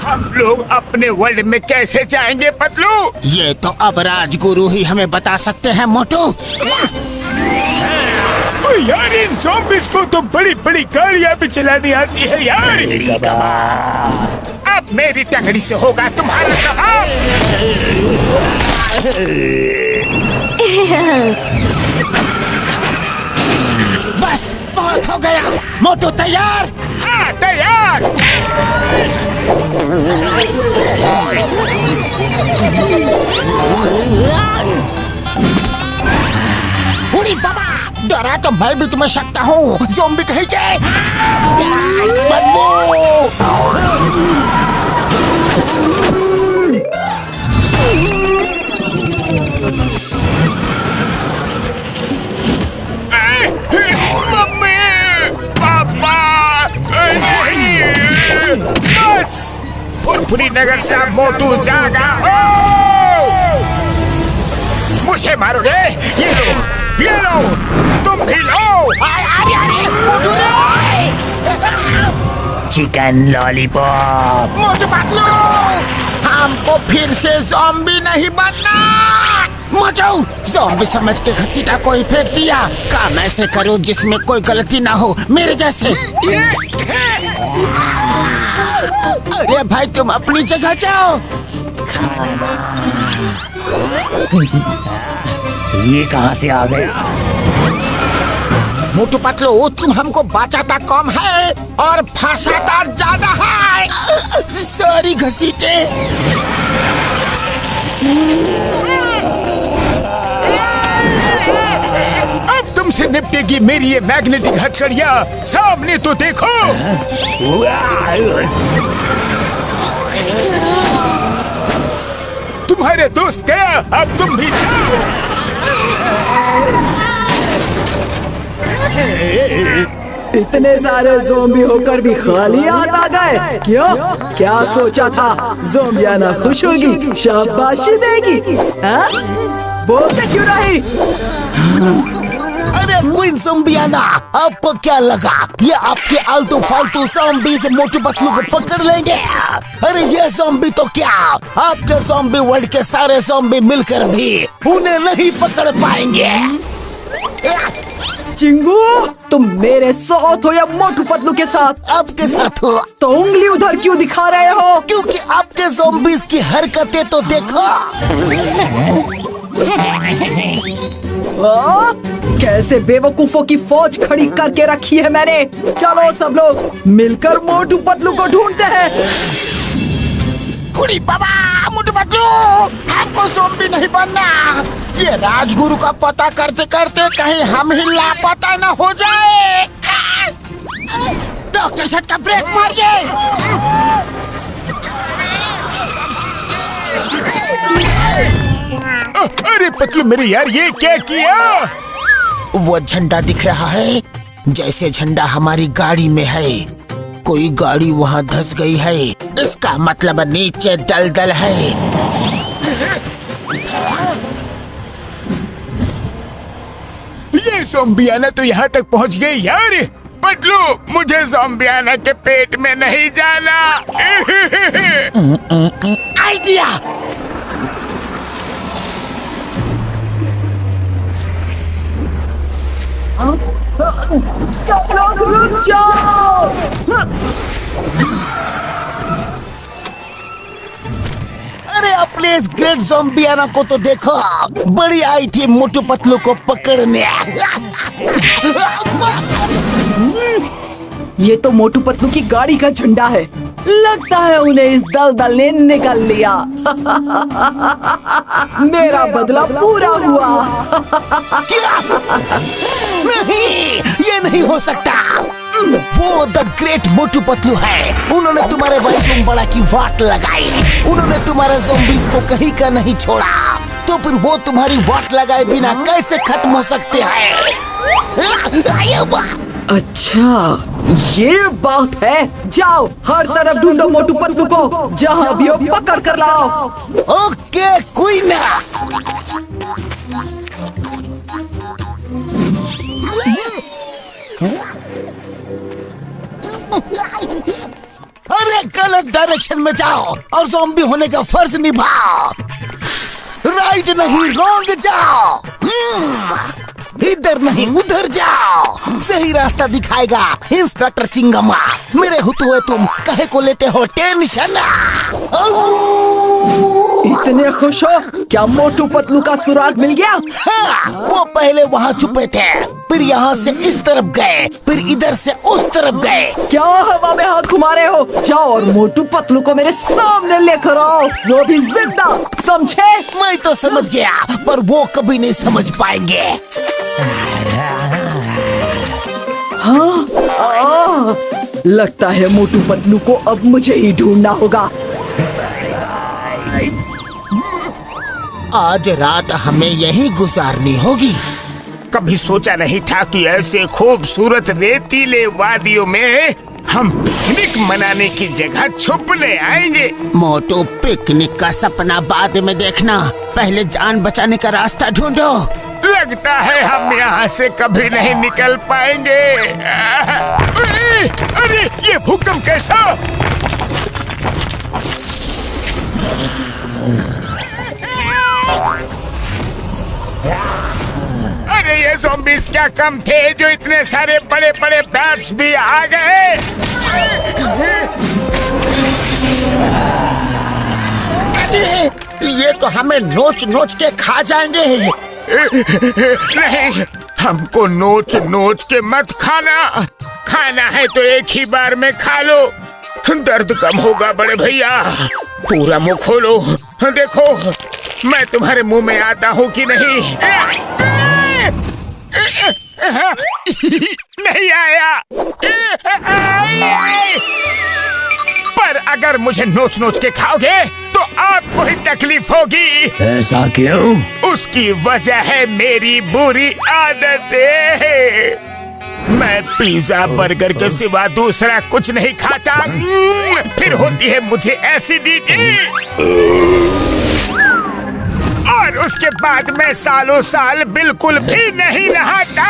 हम लोग अपने वर्ल्ड में कैसे जाएंगे पतलू? ये तो अब राजगुरु ही हमें बता सकते हैं मोटू। यार, इन ज़ॉम्बीज़ को तो बड़ी बड़ी गाड़ियाँ भी चलानी आती है यार। अब मेरी टंगड़ी से होगा तुम्हारा कबाब। बहुत हो गया। मोटू तैयार? हाँ तैयार। उड़ी बाबा, डरा तो मैं भी तुम्हें सकता हूँ। ज़ॉम्बी कहीं के मम्मी पापा, बस फुरफुरी नगर से मोटू जागा हो। मुझे मारोगे? ये लो, तुम भी लो। अरे मोटू चिकन लॉलीपॉप। मोटू पतलू, हमको फिर से ज़ॉम्बी नहीं बनना। मोटू, ज़ॉम्बी समझ के घसीटा कोई फेंक दिया। काम ऐसे करो जिसमें कोई गलती ना हो, मेरे जैसे। अरे भाई तुम अपनी जगह जाओ। ये कहाँ से आ गया? मोटू पतलू, तुम हमको बचाता कम है और फंसाता ज्यादा है। सॉरी घसीटे। अब तुमसे निपटेगी मेरी ये मैग्नेटिक हथकड़ियाँ। सामने तो देखो। तुम्हारे दोस्त गया, अब तुम भी जाओ। इतने सारे ज़ोंबी होकर भी खाली हाथ आ गए। क्यों? क्या सोचा था ज़ोंबियाना खुश होगी, शाबाशी देगी? हाँ? बोलते क्यों नहीं? अरे क्वीन ज़ॉम्बियाना, आपको क्या लगा ये आपके आलतू फालतू ज़ॉम्बी से मोटू पतलू को पकड़ लेंगे? अरे ये ज़ॉम्बी तो क्या, आपके ज़ॉम्बी वर्ल्ड के सारे ज़ॉम्बी मिलकर भी उन्हें नहीं पकड़ पाएंगे। चिंगू, तुम मेरे साथ हो या मोटू पतलू के साथ? आपके साथ हो। तो उंगली उधर क्यों दिखा रहे हो? क्योंकि आपके ज़ॉम्बीज़ की हरकतें तो देखो। कैसे बेवकूफों की फौज खड़ी करके रखी है मैंने। चलो सब लोग मिलकर मोटू पतलू को ढूंढते हैं। उड़ी बाबा, मोटू पतलू, हमको ज़ॉम्बी नहीं बनना। ये राजगुरु का पता करते करते कहीं हम ही लापता न हो जाए। डॉक्टर सेट का ब्रेक मारिए। अरे पतलू मेरे यार, ये क्या किया? वो झंडा दिख रहा है, जैसे झंडा हमारी गाड़ी में है। कोई गाड़ी वहाँ धंस गई है, इसका मतलब नीचे दलदल है। ये ज़ॉम्बियाना तो यहाँ तक पहुँच गई यार। पतलू, मुझे ज़ॉम्बियाना के पेट में नहीं जाना। आइडिया। सब लोग रुक जाओ। अरे अपने इस ग्रेट ज़ॉम्बियाना को तो देखो, बड़ी आई थी मोटू पतलू को पकड़ने। ये तो मोटू पतलू की गाड़ी का झंडा है। लगता है उन्हें इस दलदल ने निकल लिया। मेरा बदला पूरा हुआ। क्या? नहीं, ये नहीं हो सकता। वो द ग्रेट मोटू पतलू है। उन्होंने तुम्हारे बाथरूम बड़ा की वाट लगाई। उन्होंने तुम्हारे ज़ॉम्बीज़ को कहीं का नहीं छोड़ा। तो फिर वो तुम्हारी वाट लगाए बिना कैसे खत्म हो सकते हैं? अच्छा, ये बात है। जाओ हर तरफ ढूंढो मोटू पतलू को, जहाँ भी हो पकड़ कर लाओ। Okay queen. अरे गलत डायरेक्शन में जाओ और ज़ॉम्बी होने का फर्ज निभाओ। राइट नहीं, रॉन्ग जाओ। इधर नहीं उधर जाओ, सही रास्ता दिखाएगा इंस्पेक्टर चिंगम्मा। मेरे होते हुए तुम कहे को लेते हो टेंशन? इतने खुश हो? क्या मोटू पतलू का सुराग मिल गया? हाँ, वो पहले वहाँ छुपे थे, फिर यहाँ से इस तरफ गए, फिर इधर से उस तरफ गए। क्या हवा में हाथ घुमा रहे हो? जाओ और मोटू पतलू को मेरे सामने लेकर आओ, वो भी जिंदा, समझे? मैं तो समझ गया, पर वो कभी नहीं समझ पाएंगे। हाँ, लगता है मोटू पतलू को अब मुझे ही ढूंढना होगा। आज रात हमें यहीं गुजारनी होगी। कभी सोचा नहीं था कि ऐसे खूबसूरत रेतीले वादियों में हम पिकनिक मनाने की जगह छुपने आएंगे। मोटू, पिकनिक का सपना बाद में देखना, पहले जान बचाने का रास्ता ढूंढो। लगता है हम यहाँ से कभी नहीं निकल पाएंगे। अरे ये भूकंप कैसा? अरे ये ज़ॉम्बीज़ क्या कम थे जो इतने सारे बड़े बड़े बैट्स भी आ गए। अरे ये तो हमें नोच नोच के खा जाएंगे। नहीं, हमको नोच नोच के मत खाना। खाना है तो एक ही बार में खा लो, दर्द कम होगा। बड़े भैया पूरा मुंह खोलो, देखो मैं तुम्हारे मुंह में आता हूँ कि नहीं। नहीं आया। पर अगर मुझे नोच नोच के खाओगे तो आपको ही तकलीफ होगी। ऐसा क्यों? उसकी वजह है मेरी बुरी आदतें। मैं पिज्जा बर्गर के सिवा दूसरा कुछ नहीं खाता। फिर होती है मुझे एसिडिटी, और उसके बाद मैं सालों साल बिल्कुल भी नहीं नहाता।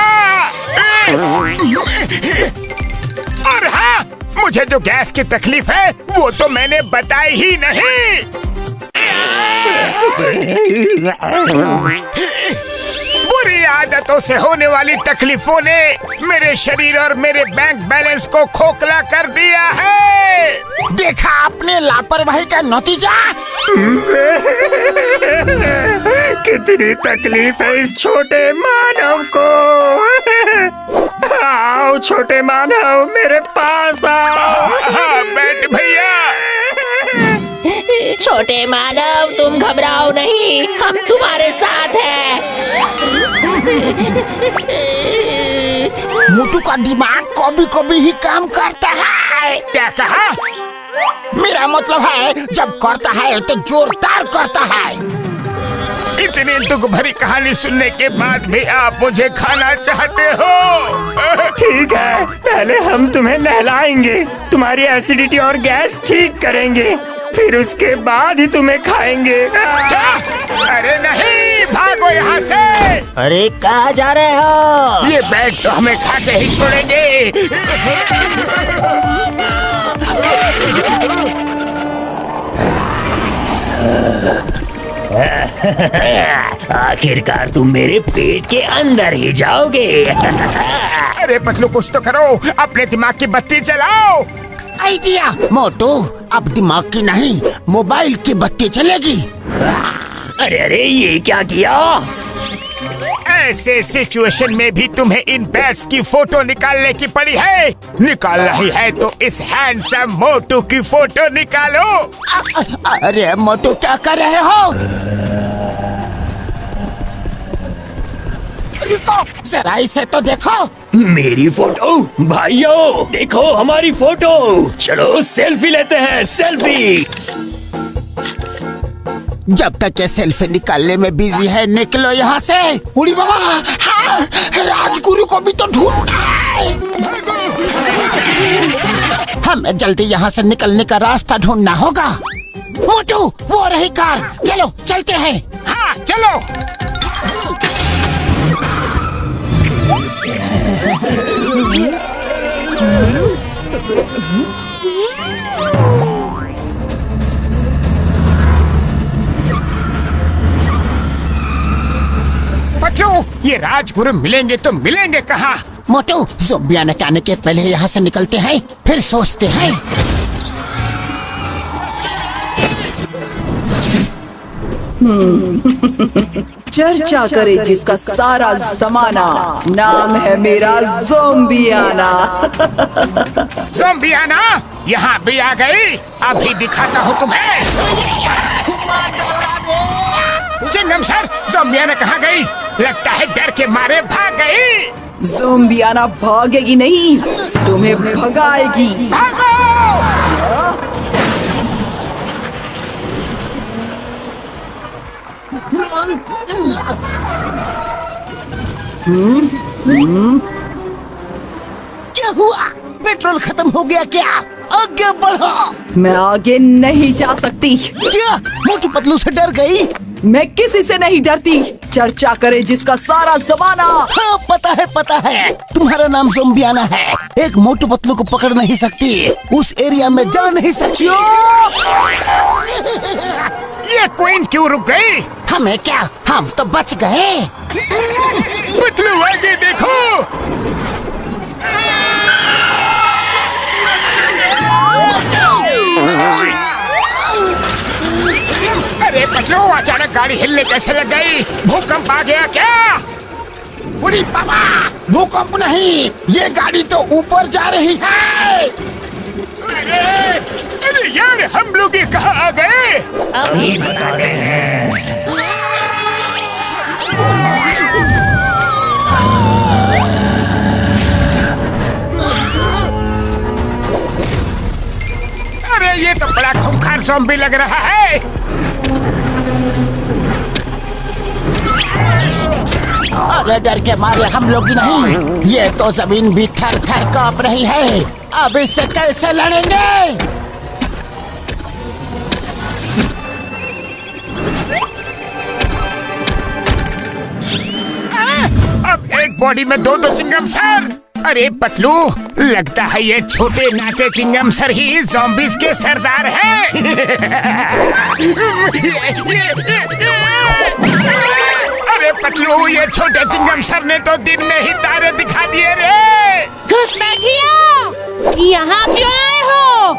और हाँ, मुझे जो गैस की तकलीफ है वो तो मैंने बताई ही नहीं। बुरी आदतों से होने वाली तकलीफों ने मेरे शरीर और मेरे बैंक बैलेंस को खोखला कर दिया है। देखा आपने लापरवाही का नतीजा। कितनी तकलीफ है इस छोटे मानव को। आओ छोटे मानव, मेरे पास आओ। हाँ बैठ भैया। छोटे मानव, तुम घबराओ नहीं, हम तुम्हारे साथ हैं। मोटू का दिमाग कभी कभी ही काम करता है। क्या कहा? मेरा मतलब है जब करता है तो जोरदार करता है। इतनी दुख भरी कहानी सुनने के बाद भी आप मुझे खाना चाहते हो? ठीक है, पहले हम तुम्हें नहलाएंगे, तुम्हारी एसिडिटी और गैस ठीक करेंगे, फिर उसके बाद ही तुम्हें खाएंगे। क्या? अरे नहीं, भागो यहाँ से। अरे कहाँ जा रहे हो? ये बैग तो हमें खा के ही छोड़ेंगे। आखिरकार तुम मेरे पेट के अंदर ही जाओगे। अरे पतलू, कुछ तो करो, अपने दिमाग की बत्ती जलाओ। आइडिया मोटू, अब दिमाग की नहीं मोबाइल की बत्ती चलेगी। अरे अरे, ये क्या किया? ऐसे सिचुएशन में भी तुम्हें इन बैट्स की फोटो निकालने की पड़ी है। निकालना ही है तो इस हैंडसम मोटू की फोटो निकालो। अरे मोटू, क्या कर रहे हो? रुको, जरा इसे तो देखो। मेरी फोटो? भाइयों देखो हमारी फोटो, चलो सेल्फी लेते हैं, सेल्फी। जब तक ये सेल्फी निकालने में बिजी है, निकलो यहाँ से। उड़ी बाबा, हाँ, राजगुरु को भी तो ढूंढना है। हमें जल्दी यहाँ से निकलने का रास्ता ढूंढना होगा। मोटू, वो रही कार, चलो चलते हैं। हाँ चलो। पतलू, ये राजगुरु मिलेंगे तो मिलेंगे कहाँ? मोटू, ज़ोंबियाना के आने के पहले यहाँ से निकलते हैं, फिर सोचते हैं। चर्चा करे जिसका सारा जमाना, नाम है मेरा ज़ोंबियाना। ज़ोंबियाना यहाँ भी आ गई, अभी दिखाता हूँ तुम्हें। चिंगम सर, ज़ोंबियाना कहाँ गई? लगता है डर के मारे भाग गई। ज़ोंबियाना भागेगी नहीं, तुम्हें भगाएगी। भागो! क्या हुआ? पेट्रोल खत्म हो गया क्या? आगे बढ़ो। मैं आगे नहीं जा सकती। क्या मोटू पतलू से डर गई? मैं किसी से नहीं डरती। चर्चा करे जिसका सारा जमाना। हाँ, पता है तुम्हारा नाम ज़ोंबियाना है। एक मोटू पतलू को पकड़ नहीं सकती, उस एरिया में जा नहीं सकती। ये क्वीन क्यों रुक गई? हमें क्या, हम तो बच गए। पतलू आगे देखो। अरे पतलू, अचानक गाड़ी हिलने कैसे लग गई? भूकंप आ गया क्या? उड़ी बाबा, भूकंप नहीं, ये गाड़ी तो ऊपर जा रही है। अरे यार, हम लोग ये कहाँ आ गए? अभी बता रहे हैं। अरे ये तो बड़ा खूंखार ज़ॉम्बी लग रहा है। अरे डर के मारे हम लोग ही नहीं, ये तो जमीन भी थर थर कांप रही है। अब इससे कैसे लड़ेंगे? अब एक बॉडी में दो चिंगम सर। अरे पतलू, लगता है ये छोटे नाटे चिंगम सर ही ज़ॉम्बीज़ के सरदार हैं। अरे पतलू, ये छोटे चिंगम सर ने तो दिन में ही तारे दिखा दिए रे। घुसपैठियों, यहाँ क्यों आए हो?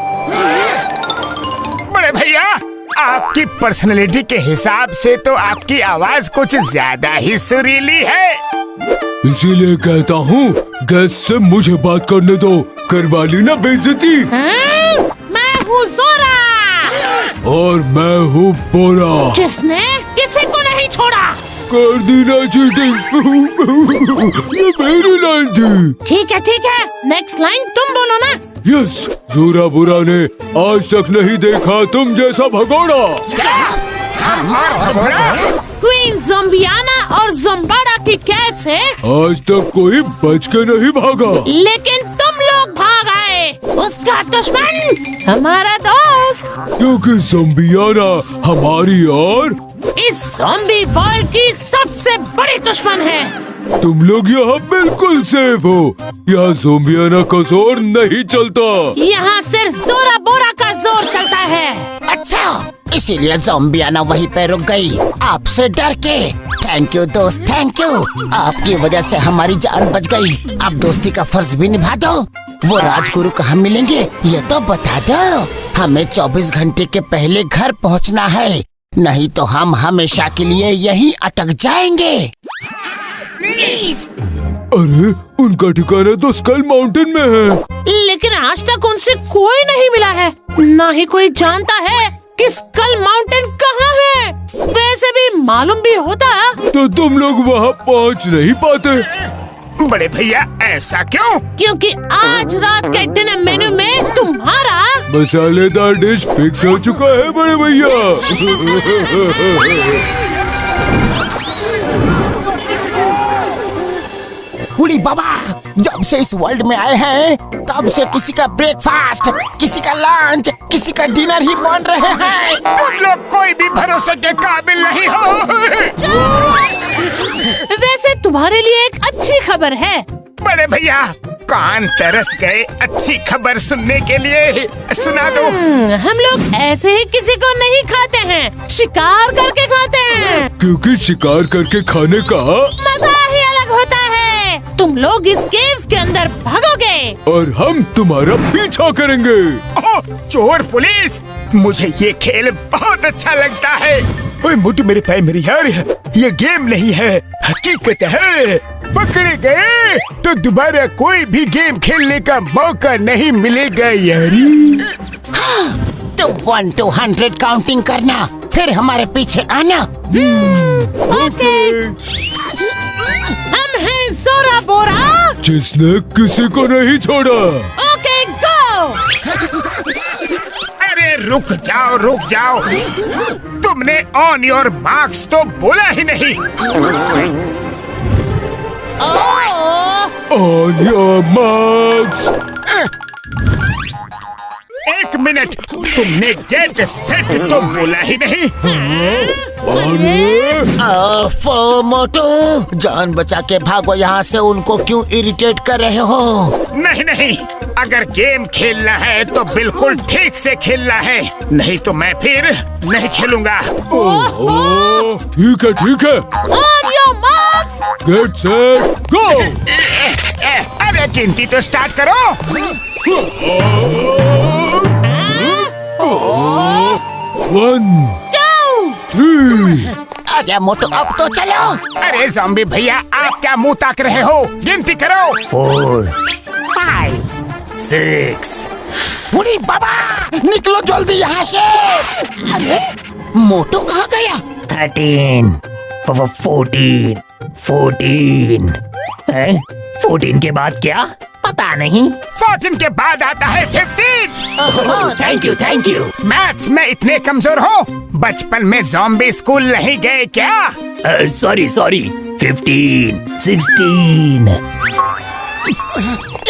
बड़े भैया, आपकी पर्सनैलिटी के हिसाब से तो आपकी आवाज कुछ ज्यादा ही सुरीली है। इसीलिए कहता हूँ, गैस से मुझे बात करने दो। करवा ली ना बेइज्जती। मैं हूँ जोरा, और मैं हूँ बोरा। जिसने किसी को नहीं छोड़ा। कर दी ना चीटिंग। ये मेरी लाइन थी। ठीक है, नेक्स्ट लाइन तुम बोलो ना। यस, जोरा बुरा ने आज तक नहीं देखा तुम जैसा भगोड़ा। क्वीन ज़ोंबियाना और ज़ोंबाड़ा की कैद से आज तक कोई बच के नहीं भागा। लेकिन तुम लोग भाग आए। उसका दुश्मन हमारा दोस्त, क्योंकि ज़ोंबियाना हमारी और इस ज़ॉम्बी वर्ल्ड की सबसे बड़ी दुश्मन है। तुम लोग यहाँ बिल्कुल सेफ हो। यहाँ ज़ोंबियाना का जोर नहीं चलता। यहाँ सिर्फ जोरा बोरा का जोर चलता है। अच्छा, इसीलिए ज़ोंबियाना वहीं पे रुक गई, आपसे डर के। थैंक यू दोस्त, थैंक यू। आपकी वजह से हमारी जान बच गई। अब दोस्ती का फर्ज भी निभा दो। वो राजगुरु कहाँ मिलेंगे ये तो बता दो। हमें 24 घंटे के पहले घर पहुँचना है, नहीं तो हम हमेशा के लिए यहीं अटक जाएंगे। अरे, उनका ठिकाना तो स्कल माउंटेन में है। लेकिन आज तक उनसे कोई नहीं मिला है, ना ही कोई जानता है कि स्कल माउंटेन कहाँ है। वैसे भी मालूम भी होता तो तुम लोग वहाँ पहुँच नहीं पाते। बड़े भैया, ऐसा क्यों? क्योंकि आज रात के डिनर मेन्यू में तुम्हारा मसालेदार डिश फिक्स हो चुका है बड़े भैया। उड़ी बाबा, जब से इस वर्ल्ड में आए हैं तब से किसी का ब्रेकफास्ट, किसी का लंच, किसी का डिनर ही बन रहे हैं। तुम लोग कोई भी भरोसे के काबिल नहीं हो। वैसे तुम्हारे लिए एक अच्छी खबर है। बड़े भैया, कान तरस गए अच्छी खबर सुनने के लिए। सुना दो। हम लोग ऐसे ही किसी को नहीं खाते हैं, शिकार करके खाते हैं। क्योंकि शिकार करके खाने का मजा ही तुम लोग इस केव्स के अंदर भागोगे और हम तुम्हारा पीछा करेंगे। ओह, चोर पुलिस, मुझे ये खेल बहुत अच्छा लगता है। ओए मोटू मेरे पैर मेरी यार, ये गेम नहीं है, हकीकत है। पकड़े गए तो दोबारा कोई भी गेम खेलने का मौका नहीं मिलेगा यारी। तो 1 to 100 काउंटिंग करना, फिर हमारे पीछे आना। ओके। हम हैं जोरा बोरा, जिसने किसी को नहीं छोड़ा। Okay go. अरे रुक जाओ, तुमने ऑन योर मार्क्स तो बोला ही नहीं। On your marks. 1 मिनट, तुमने गेट सेट तो बोला ही नहीं। मोटू, जान बचा के भागो यहाँ से। उनको क्यों इरिटेट कर रहे हो? नहीं, अगर गेम खेलना है तो बिल्कुल ठीक से खेलना है, नहीं तो मैं फिर नहीं खेलूंगा। ठीक है। On your marks. Get set, go. अरे गिनती तो स्टार्ट करो। 1 2 अरे मोटू, अब तो चलो। अरे ज़ॉम्बी भैया, आप क्या मुंह ताक रहे हो? गिनती करो। 4 5 6 अरे बाबा, निकलो जल्दी यहाँ से। अरे मोटू कहाँ गया? 13 14 14 के बाद क्या? पता नहीं। 14 के बाद आता है 15। Thank you. मैथ्स में इतने कमजोर हो? बचपन में ज़ॉम्बी स्कूल नहीं गए क्या? सॉरी 15 16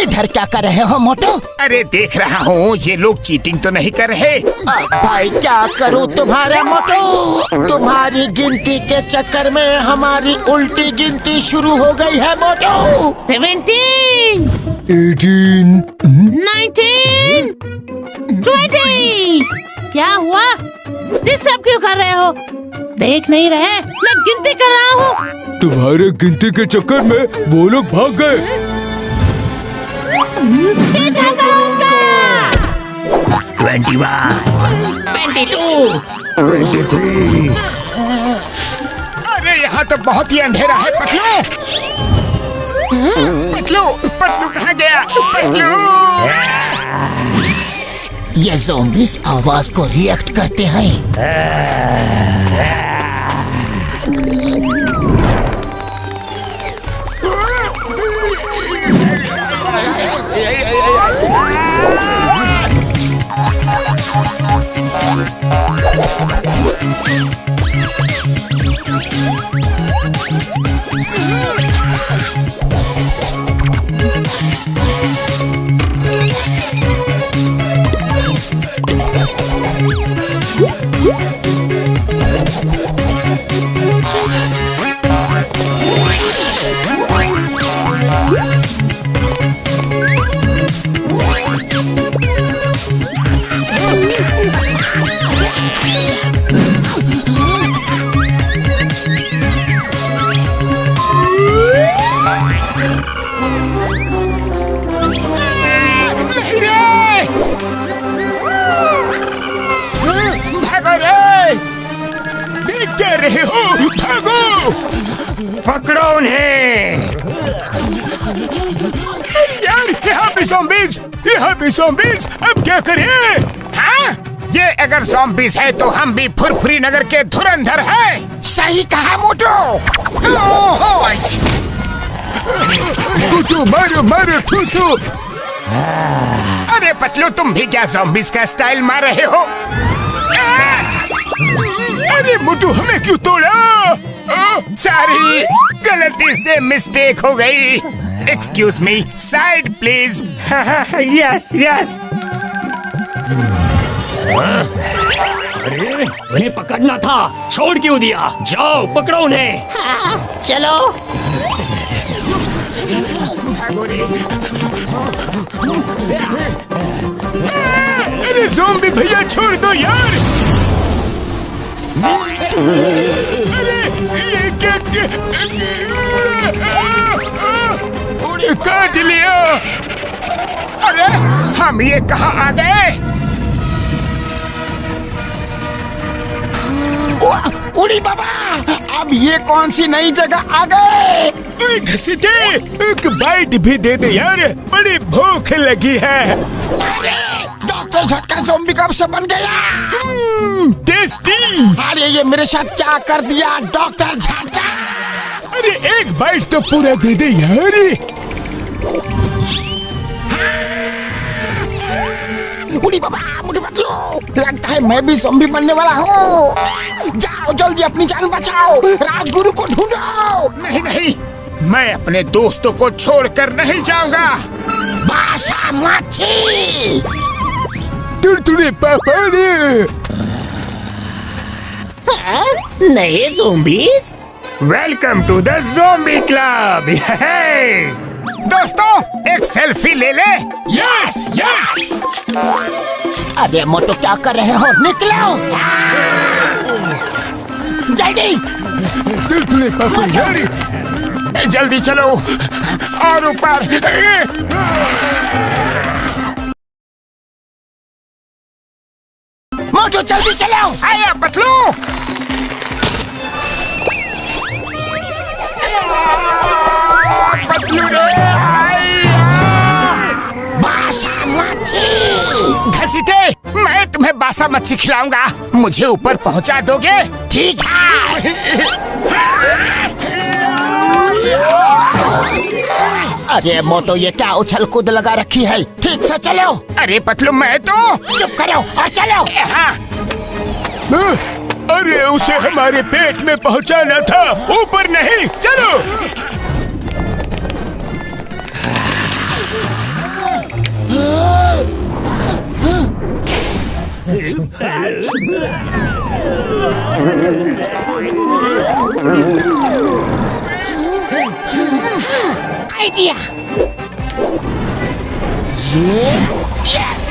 इधर क्या कर रहे हो मोटू? अरे देख रहा हूँ, ये लोग चीटिंग तो नहीं कर रहे। भाई क्या करूँ तुम्हारे मोटू? तुम्हारी गिनती के चक्कर में हमारी उल्टी गिनती शुरू हो गई है मोटू। 17 18 19 20। क्या हुआ? डिस्टर्ब क्यों कर रहे हो? देख नहीं रहे, मैं गिनती कर रहा हूँ। तुम्हारे गिनती के चक्कर में वो लोग भाग गए। पीछा करूंगा। 21 22 23 अरे यहाँ तो बहुत ही अंधेरा है। पतलू कहाँ गया? पतलू। ये ज़ॉम्बीज़ आवाज को रिएक्ट करते हैं। पकड़ो उन्हें। यार यहाँ भी ज़ॉम्बीज़, अब क्या करें? हाँ? ये अगर ज़ॉम्बीज़ है तो हम भी फुरफुरी नगर के धुरंधर हैं। सही कहा मोटू। टूटू मारो ठूसू। अरे पतलू, तुम भी क्या ज़ॉम्बीज़ का स्टाइल मार रहे हो? अरे मोटू, हमें क्यों तोड़ा? सॉरी, गलती से मिस्टेक हो गई। Excuse me, side please. Yes. अरे उन्हें पकड़ना था, छोड़ क्यों दिया? जाओ पकड़ो उन्हें। चलो। अरे ज़ॉम्बी भैया, छोड़ दो यार। अरे ये क्या? काट लिया। अरे हम ये कहाँ आ गए? उड़ी बाबा, अब ये कौन सी नई जगह आ गए? घसीटे, एक बाइट भी दे दे यार, बड़ी भूख लगी है। अरे डॉक्टर झटका ज़ॉम्बी कब से बन गया? टेस्टी। अरे ये मेरे साथ क्या कर दिया डॉक्टर झटका? अरे एक बाइट तो पूरा दे दे यार। उड़ी बाबा, मुझे बदलो, लगता है मैं भी ज़ॉम्बी बनने वाला हूँ। जाओ जल्दी अपनी जान बचाओ, राजगुरु को ढूंढो। नहीं नहीं, मैं अपने दोस्तों को छोड़कर नहीं जाऊंगा। बासा मच्छी, तुड़तुड़े पापा रे। नए zombies. Welcome to the zombie club. दोस्तों एक सेल्फी ले ले। Yes yes. अरे मोटो क्या कर रहे हो? निकलो जल्दी। तुड़तुड़े पापा यार, जल्दी चलो और ऊपर। मोटो जल्दी चलो। आया पतलू। पतलू रे, बासा मच्छी। घसीटे, मैं तुम्हें बासा मच्छी खिलाऊंगा, मुझे ऊपर पहुंचा दोगे? ठीक है। अरे मोटो ये क्या उछल कूद लगा रखी है? ठीक से चलो। अरे पतलू मैं तो। चुप करो और चलो। हाँ। अरे उसे हमारे पेट में पहुंचाना था, ऊपर नहीं। चलो। आइडिया। यस।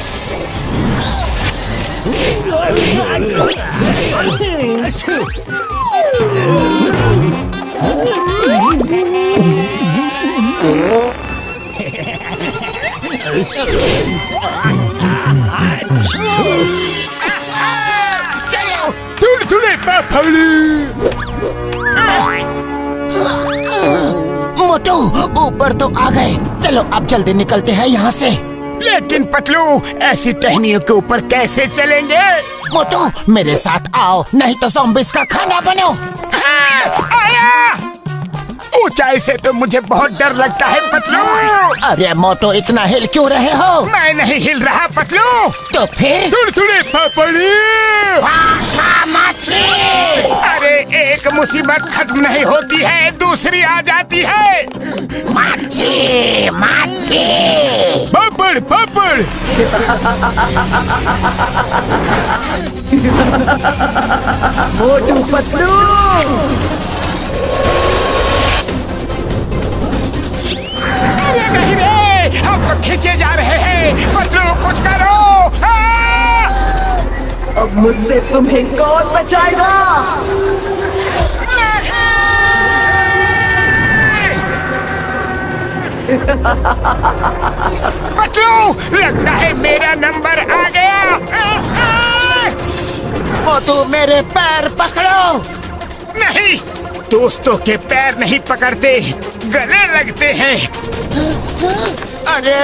चलो तुड़तुड़े पापड़ी। मोटू ऊपर तो आ गए, चलो अब जल्दी निकलते हैं यहाँ से। लेकिन पतलू ऐसी टहनियों के ऊपर कैसे चलेंगे? मोटू मेरे साथ आओ, नहीं तो ज़ॉम्बीज़ का खाना बनो। आया। ऊंचाई से तो मुझे बहुत डर लगता है पतलू। अरे मोटू इतना हिल क्यों रहे हो? मैं नहीं हिल रहा पतलू। तो फिर? तुड़तुड़े पापड़ी। बासा मच्छी। अरे एक मुसीबत खत्म नहीं होती है, दूसरी आ जाती है। मच्छी मच्छी। पापड़ पापड़। मोटू पतलू। अरे नहीं रे, हम तो खींचे जा रहे हैं। पतलू कुछ करो। अब मुझसे तुम्हें कौन बचाएगा? पतलू लगता है मेरा नंबर आ गया। मोटू मेरे पैर पकड़ो। नहीं, दोस्तों के पैर नहीं पकड़ते, गले लगते हैं। अरे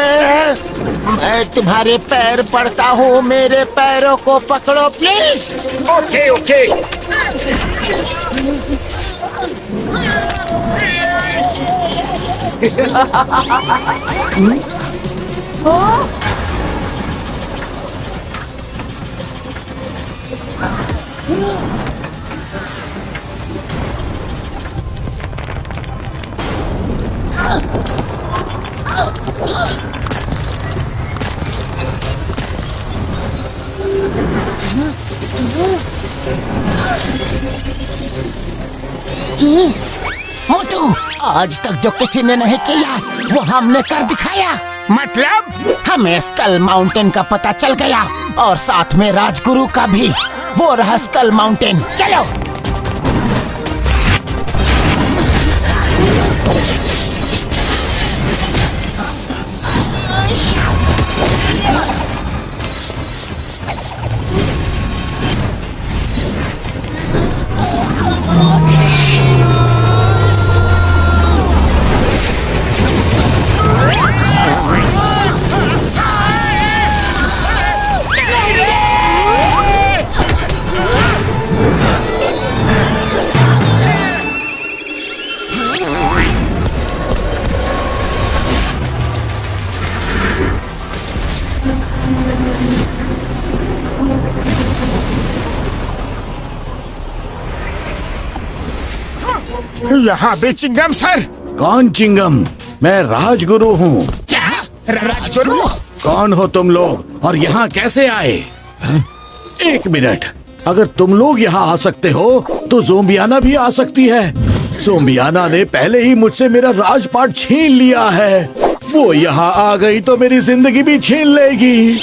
मैं तुम्हारे पैर पड़ता हूँ, मेरे पैरों को पकड़ो प्लीज। Okay okay. मोटू आज तक जो किसी ने नहीं किया वो हमने कर दिखाया। मतलब? हमें स्कल माउंटेन का पता चल गया और साथ में राजगुरु का भी। वो रहा स्कल माउंटेन। चलो। यहाँ भी चिंगम सर। कौन चिंगम? मैं राजगुरु हूँ। क्या राजगुरु? कौन हो तुम लोग और यहाँ कैसे आए? एक मिनट, अगर तुम लोग यहाँ आ सकते हो तो ज़ोंबियाना भी आ सकती है। ज़ोंबियाना ने पहले ही मुझसे मेरा राजपाट छीन लिया है। वो यहाँ आ गई तो मेरी जिंदगी भी छीन लेगी।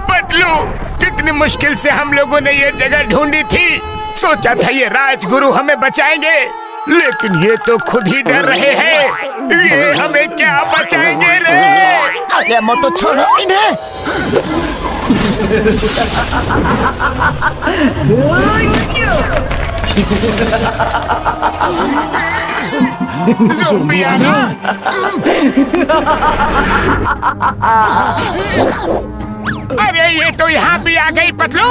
पतलू, कितनी मुश्किल से हम लोगों ने ये जगह ढूंढी थी। सोचा था ये राजगुरु हमें बचाएंगे, लेकिन ये तो खुद ही डर रहे हैं। ये हमें क्या बचाएंगे रे? अरे मोटू छोड़ो इन्हें। ज़ोंबियाना। अरे ये तो यहाँ भी आ गई पतलू।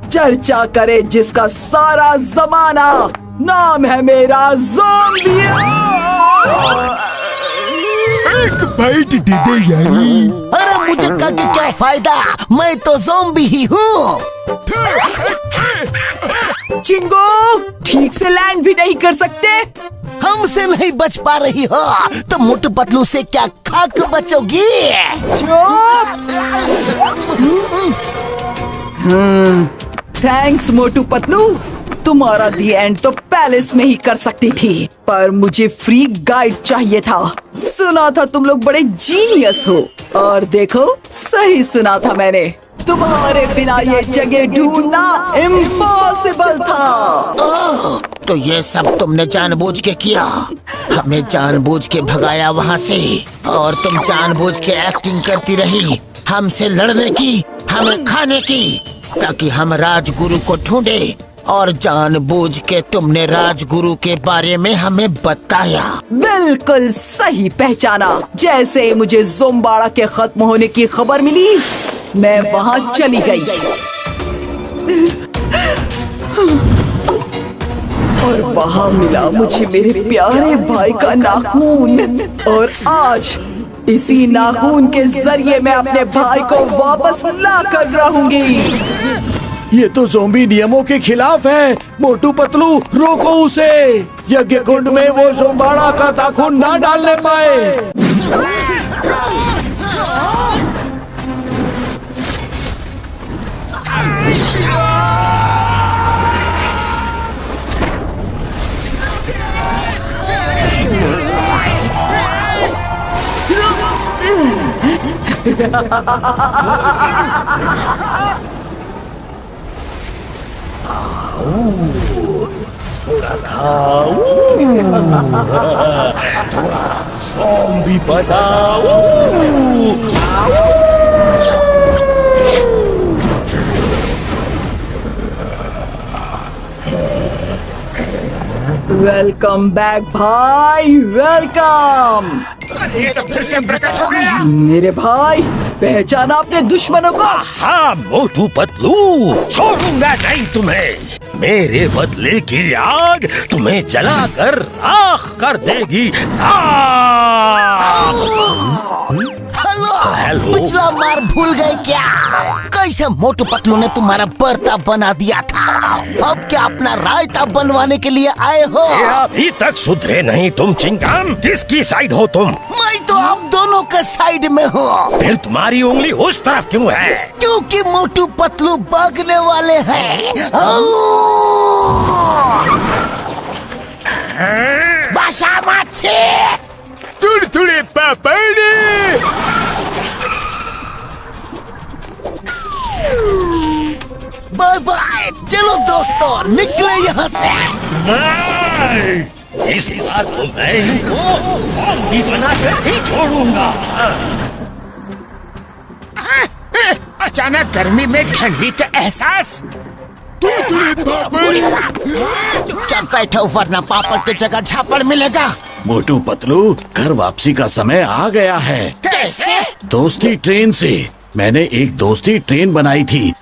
चर्चा करे जिसका सारा जमाना, नाम है मेरा ज़ोंबियाना। एक बाइट दे दे यारी। अरे मुझे का के क्या फायदा, मैं तो ज़ोंबी ही हूँ। चिंगो, ठीक से लैंड भी नहीं कर सकते। हमसे नहीं बच पा रही हो तो मोटू पतलू से क्या खाक बचोगी? थैंक्स मोटू पतलू, तुम्हारा दी एंड तो पैलेस में ही कर सकती थी, पर मुझे फ्री गाइड चाहिए था। सुना था तुम लोग बड़े जीनियस हो, और देखो सही सुना था मैंने। तुम्हारे बिना ये जगह ढूंढना इम्पॉसिबल था। तो ये सब तुमने जानबूझ के किया, हमें जानबूझ के भगाया वहाँ से, और तुम जानबूझ के एक्टिंग करती रही हमसे लड़ने की, हमें खाने की, ताकि हम राजगुरु को ढूंढे। और जानबूझ के तुमने राजगुरु के बारे में हमें बताया। बिल्कुल सही पहचाना। जैसे मुझे ज़ोंबाड़ा के खत्म होने की खबर मिली, मैं वहाँ चली गई और वहाँ मिला मुझे मेरे प्यारे भाई का नाखून। और आज इसी नाखून के जरिए मैं अपने भाई को वापस ला कर रहूंगी। ये तो ज़ोंबी नियमों के खिलाफ है। मोटू पतलू, रोको उसे। यज्ञ कुंड में वो ज़ोंबाड़ा का नाखून ना डालने पाए। ज़ोंबी बताओ। वेलकम बैक भाई, वेलकम। ये तो फिर से प्रकट हो गया। मेरे भाई, पहचाना अपने दुश्मनों को? हाँ मोटू पतलू, छोड़ूंगा नहीं तुम्हें। मेरे बदले की आग तुम्हें जलाकर राख कर देगी। हेलो, पिछला मार भूल गए क्या? कैसे मोटू पतलू ने तुम्हारा बर्ता बना दिया था, अब क्या अपना रायता बनवाने के लिए आए हो? अभी तक सुधरे नहीं तुम चिंगम। किसकी साइड हो तुम? मैं तो आप दोनों के साइड में हूँ। फिर तुम्हारी उंगली उस तरफ क्यों है? क्योंकि मोटू पतलू भागने वाले हैं। बाशा माछी तुड़तुड़े पापड़ी। बाय बाय, चलो दोस्तों निकले यहाँ से। इस बार तो मैं इनको ज़ॉम्बी बना कर ही छोड़ूंगा। अचानक गर्मी में ठंडी का एहसास। चुपचाप बैठो वरना पापड़ की जगह झापड़ मिलेगा। मोटू पतलू, घर वापसी का समय आ गया है। कैसे? दोस्ती ट्रेन से। मैंने एक दोस्ती ट्रेन बनाई थी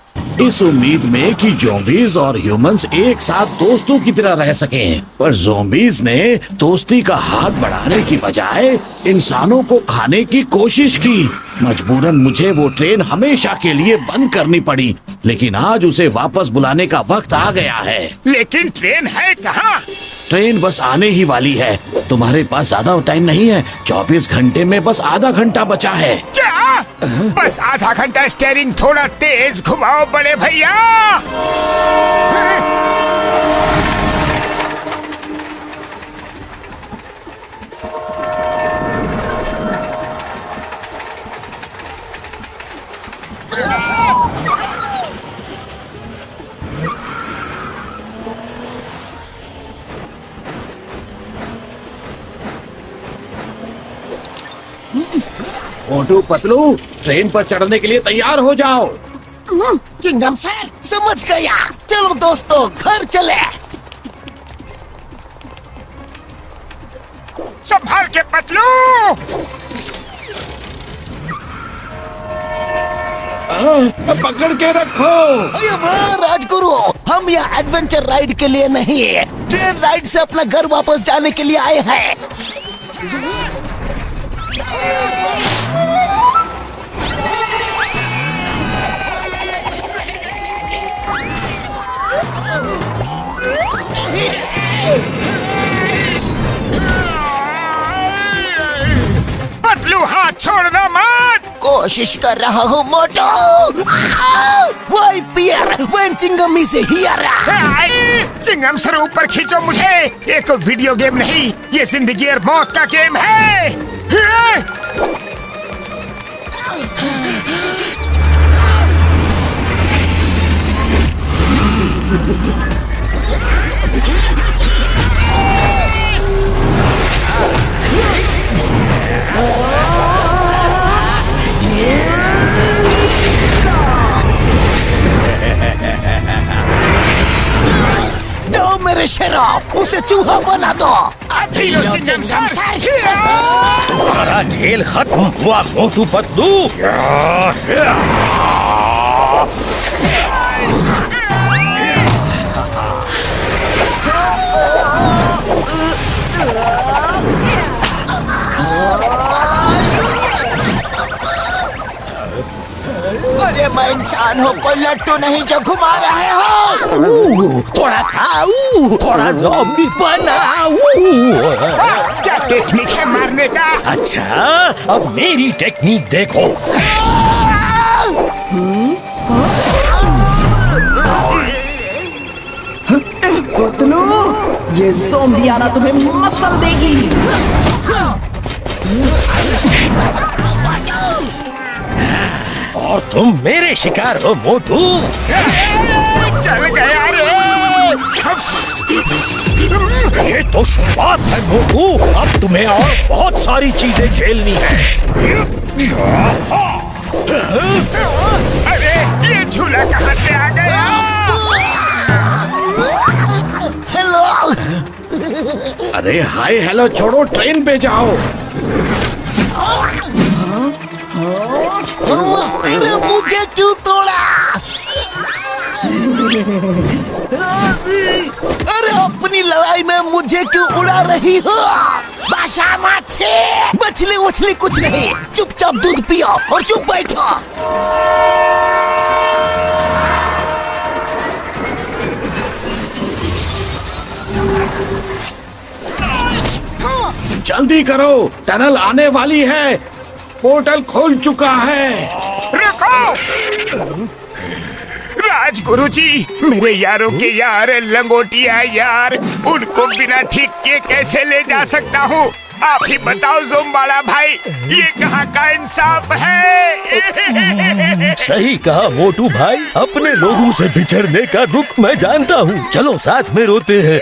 इस उम्मीद में कि ज़ॉम्बीज और ह्यूमंस एक साथ दोस्तों की तरह रह सकें। पर ज़ॉम्बीज ने दोस्ती का हाथ बढ़ाने की बजाय इंसानों को खाने की कोशिश की। मजबूरन मुझे वो ट्रेन हमेशा के लिए बंद करनी पड़ी, लेकिन आज उसे वापस बुलाने का वक्त आ गया है। लेकिन ट्रेन है कहाँ? ट्रेन बस आने ही वाली है। तुम्हारे पास ज्यादा टाइम नहीं है। 24 घंटे में बस आधा घंटा बचा है। क्या? बस आधा घंटा? स्टीयरिंग थोड़ा तेज घुमाओ बड़े भैया। मोटू पतलू, ट्रेन पर चढ़ने के लिए तैयार हो जाओ। किंगडम सर, समझ गया। चलो दोस्तों, घर चले। संभाल के पतलू। पकड़ के रखो। अरे वाह राजगुरु, हम यहाँ एडवेंचर राइड के लिए नहीं, ट्रेन राइड से अपना घर वापस जाने के लिए आए हैं। पतलू हाथ छोड़ना मत। कोशिश कर रहा हूँ मोटू। वही पियर, when Chingum is here। Chingum sir ऊपर खींचो मुझे। एक वीडियो गेम नहीं, ये जिंदगी और मौत का गेम है। जाओ मेरे शेरा, उसे चूहा बना दो। अभी लो चिंगम सर। तुम्हारा खेल खत्म हुआ मोटू पतलू। अरे मैं इंसान हूँ, कोई लट्टू नहीं जो घुमा रहे हो। थोड़ा खाओ, थोड़ा ज़ॉम्बी बनाओ। क्या टेक्निक है मारने का? अच्छा, अब मेरी टेक्निक देखो। पतलू, ये ज़ॉम्बियाना तुम्हें मसल देगी। और तुम मेरे शिकार हो मोटू। चल गया रे। ये तो शुरुआत है मोटू, अब तुम्हें और बहुत सारी चीजें झेलनी है। अरे ये झूला कहाँ से आ गया? हेलो। अरे हाय हेलो छोड़ो, ट्रेन पे जाओ। अरे मुझे क्यों तोड़ा? अरे अपनी लड़ाई में मुझे क्यों उड़ा रही हो? बाशा माथे, मछली उछली कुछ नहीं, चुपचाप दूध पियो और चुप बैठो। जल्दी करो, टनल आने वाली है। पोर्टल खुल चुका है। रुको राजगुरु जी, मेरे यारों के यार लंगोटिया यार, उनको बिना ठीक के कैसे ले जा सकता हूँ? आप ही बताओ ज़ोंबाड़ा भाई, ये कहाँ का इंसाफ है? सही कहा मोटू भाई, अपने लोगों से बिछड़ने का दुख मैं जानता हूँ। चलो साथ में रोते हैं।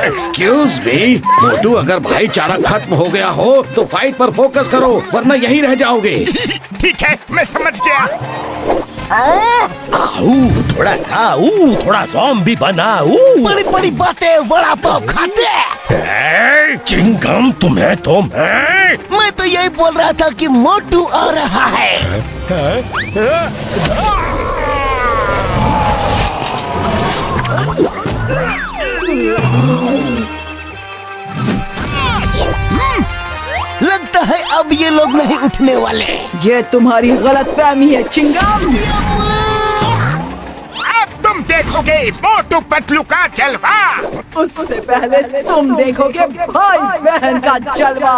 एक्सक्यूज मी मोटू, अगर भाईचारा खत्म हो गया हो तो फाइट पर फोकस करो, वरना यहीं रह जाओगे। ठीक है, मैं समझ गया। थोड़ा खाऊ, थोड़ा ज़ॉम्बी बनाऊ। बड़ी बड़ी बातें वड़ा पाव खाते। चिंगम तुम्हें तो मैं तो यही बोल रहा था कि मोटू आ रहा है। लगता है अब ये लोग नहीं उठने वाले। ये तुम्हारी गलतफहमी है चिंगम। अब तुम देखोगे मोटू पतलू का जलवा। उससे पहले तुम देखोगे भाई बहन का जलवा।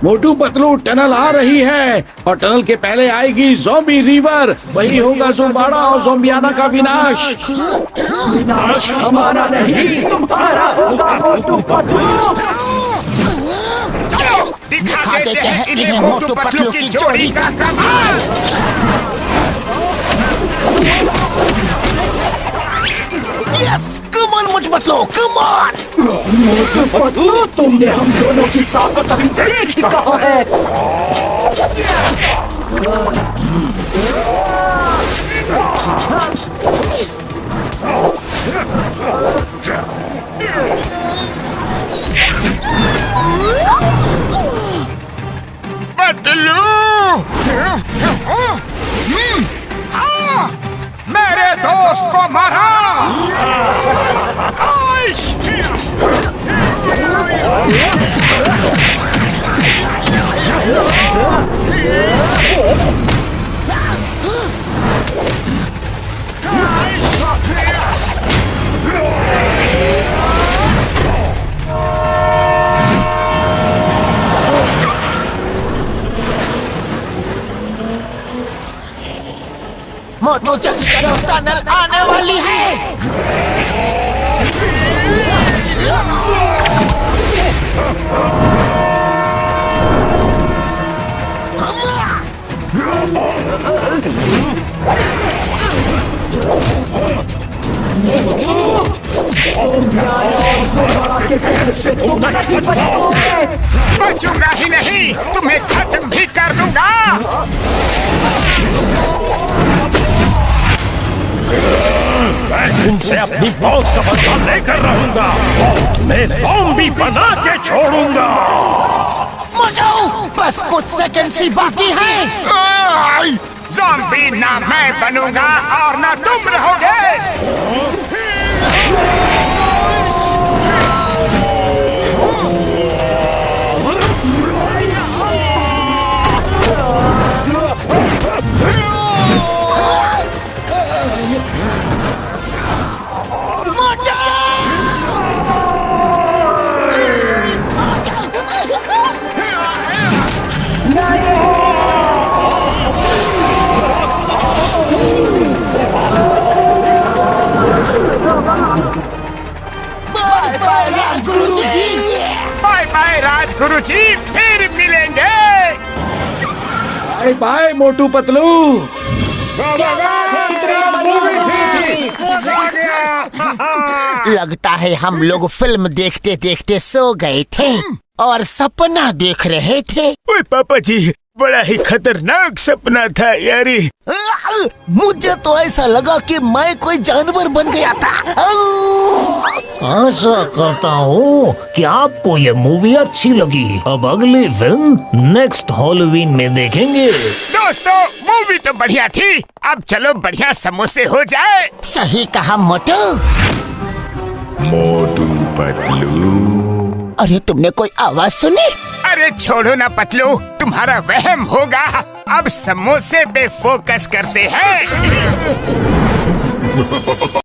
मोटू पतलू, टनल आ रही है और टनल के पहले आएगी ज़ॉम्बी रिवर। वही होगा ज़ोम्बाड़ा और ज़ोम्बियाना का विनाश। विनाश हमारा नहीं तुम्हारा होगा मोटू पतलू। दिखा देते हैं इन्हें मोटू पतलू की जोड़ी का कमाल। Yes, come on Motu Patlu, come on. Motu Patlu, तुमने हम दोनों की ताकत अभी देख ही कहा है। पतलू, मेरे दोस्त को मारा। मोटू जल्दी करो, टनल आने वाली है। बचूंगा ही नहीं, तुम्हें खत्म भी कर दूंगा। मैं तुमसे अपनी मौत का बदला लेकर रहूंगा और तुम्हें ज़ॉम्बी बना के छोड़ूंगा। मोटू, बस कुछ सेकंड ही बाकी है। ज़ॉम्बी ना मैं बनूंगा और ना तुम रहोगे। बाय बाय राजगुरु जी, फिर मिलेंगे। Bye bye Motu Patlu. लगता है हम लोग फिल्म देखते देखते सो गए थे और सपना देख रहे थे। ओए पापा जी, बड़ा ही खतरनाक सपना था यारी। मुझे तो ऐसा लगा कि मैं कोई जानवर बन गया था। आशा करता हूँ कि आपको ये मूवी अच्छी लगी। अब अगली फिल्म नेक्स्ट हॉलोवीन में देखेंगे। दोस्तों, मूवी तो बढ़िया थी, अब चलो बढ़िया समोसे हो जाए। सही कहा मोटू। मोटू पतलू, अरे तुमने कोई आवाज सुनी? अरे छोड़ो ना पतलू, तुम्हारा वहम होगा। अब समोसे पे फोकस करते हैं।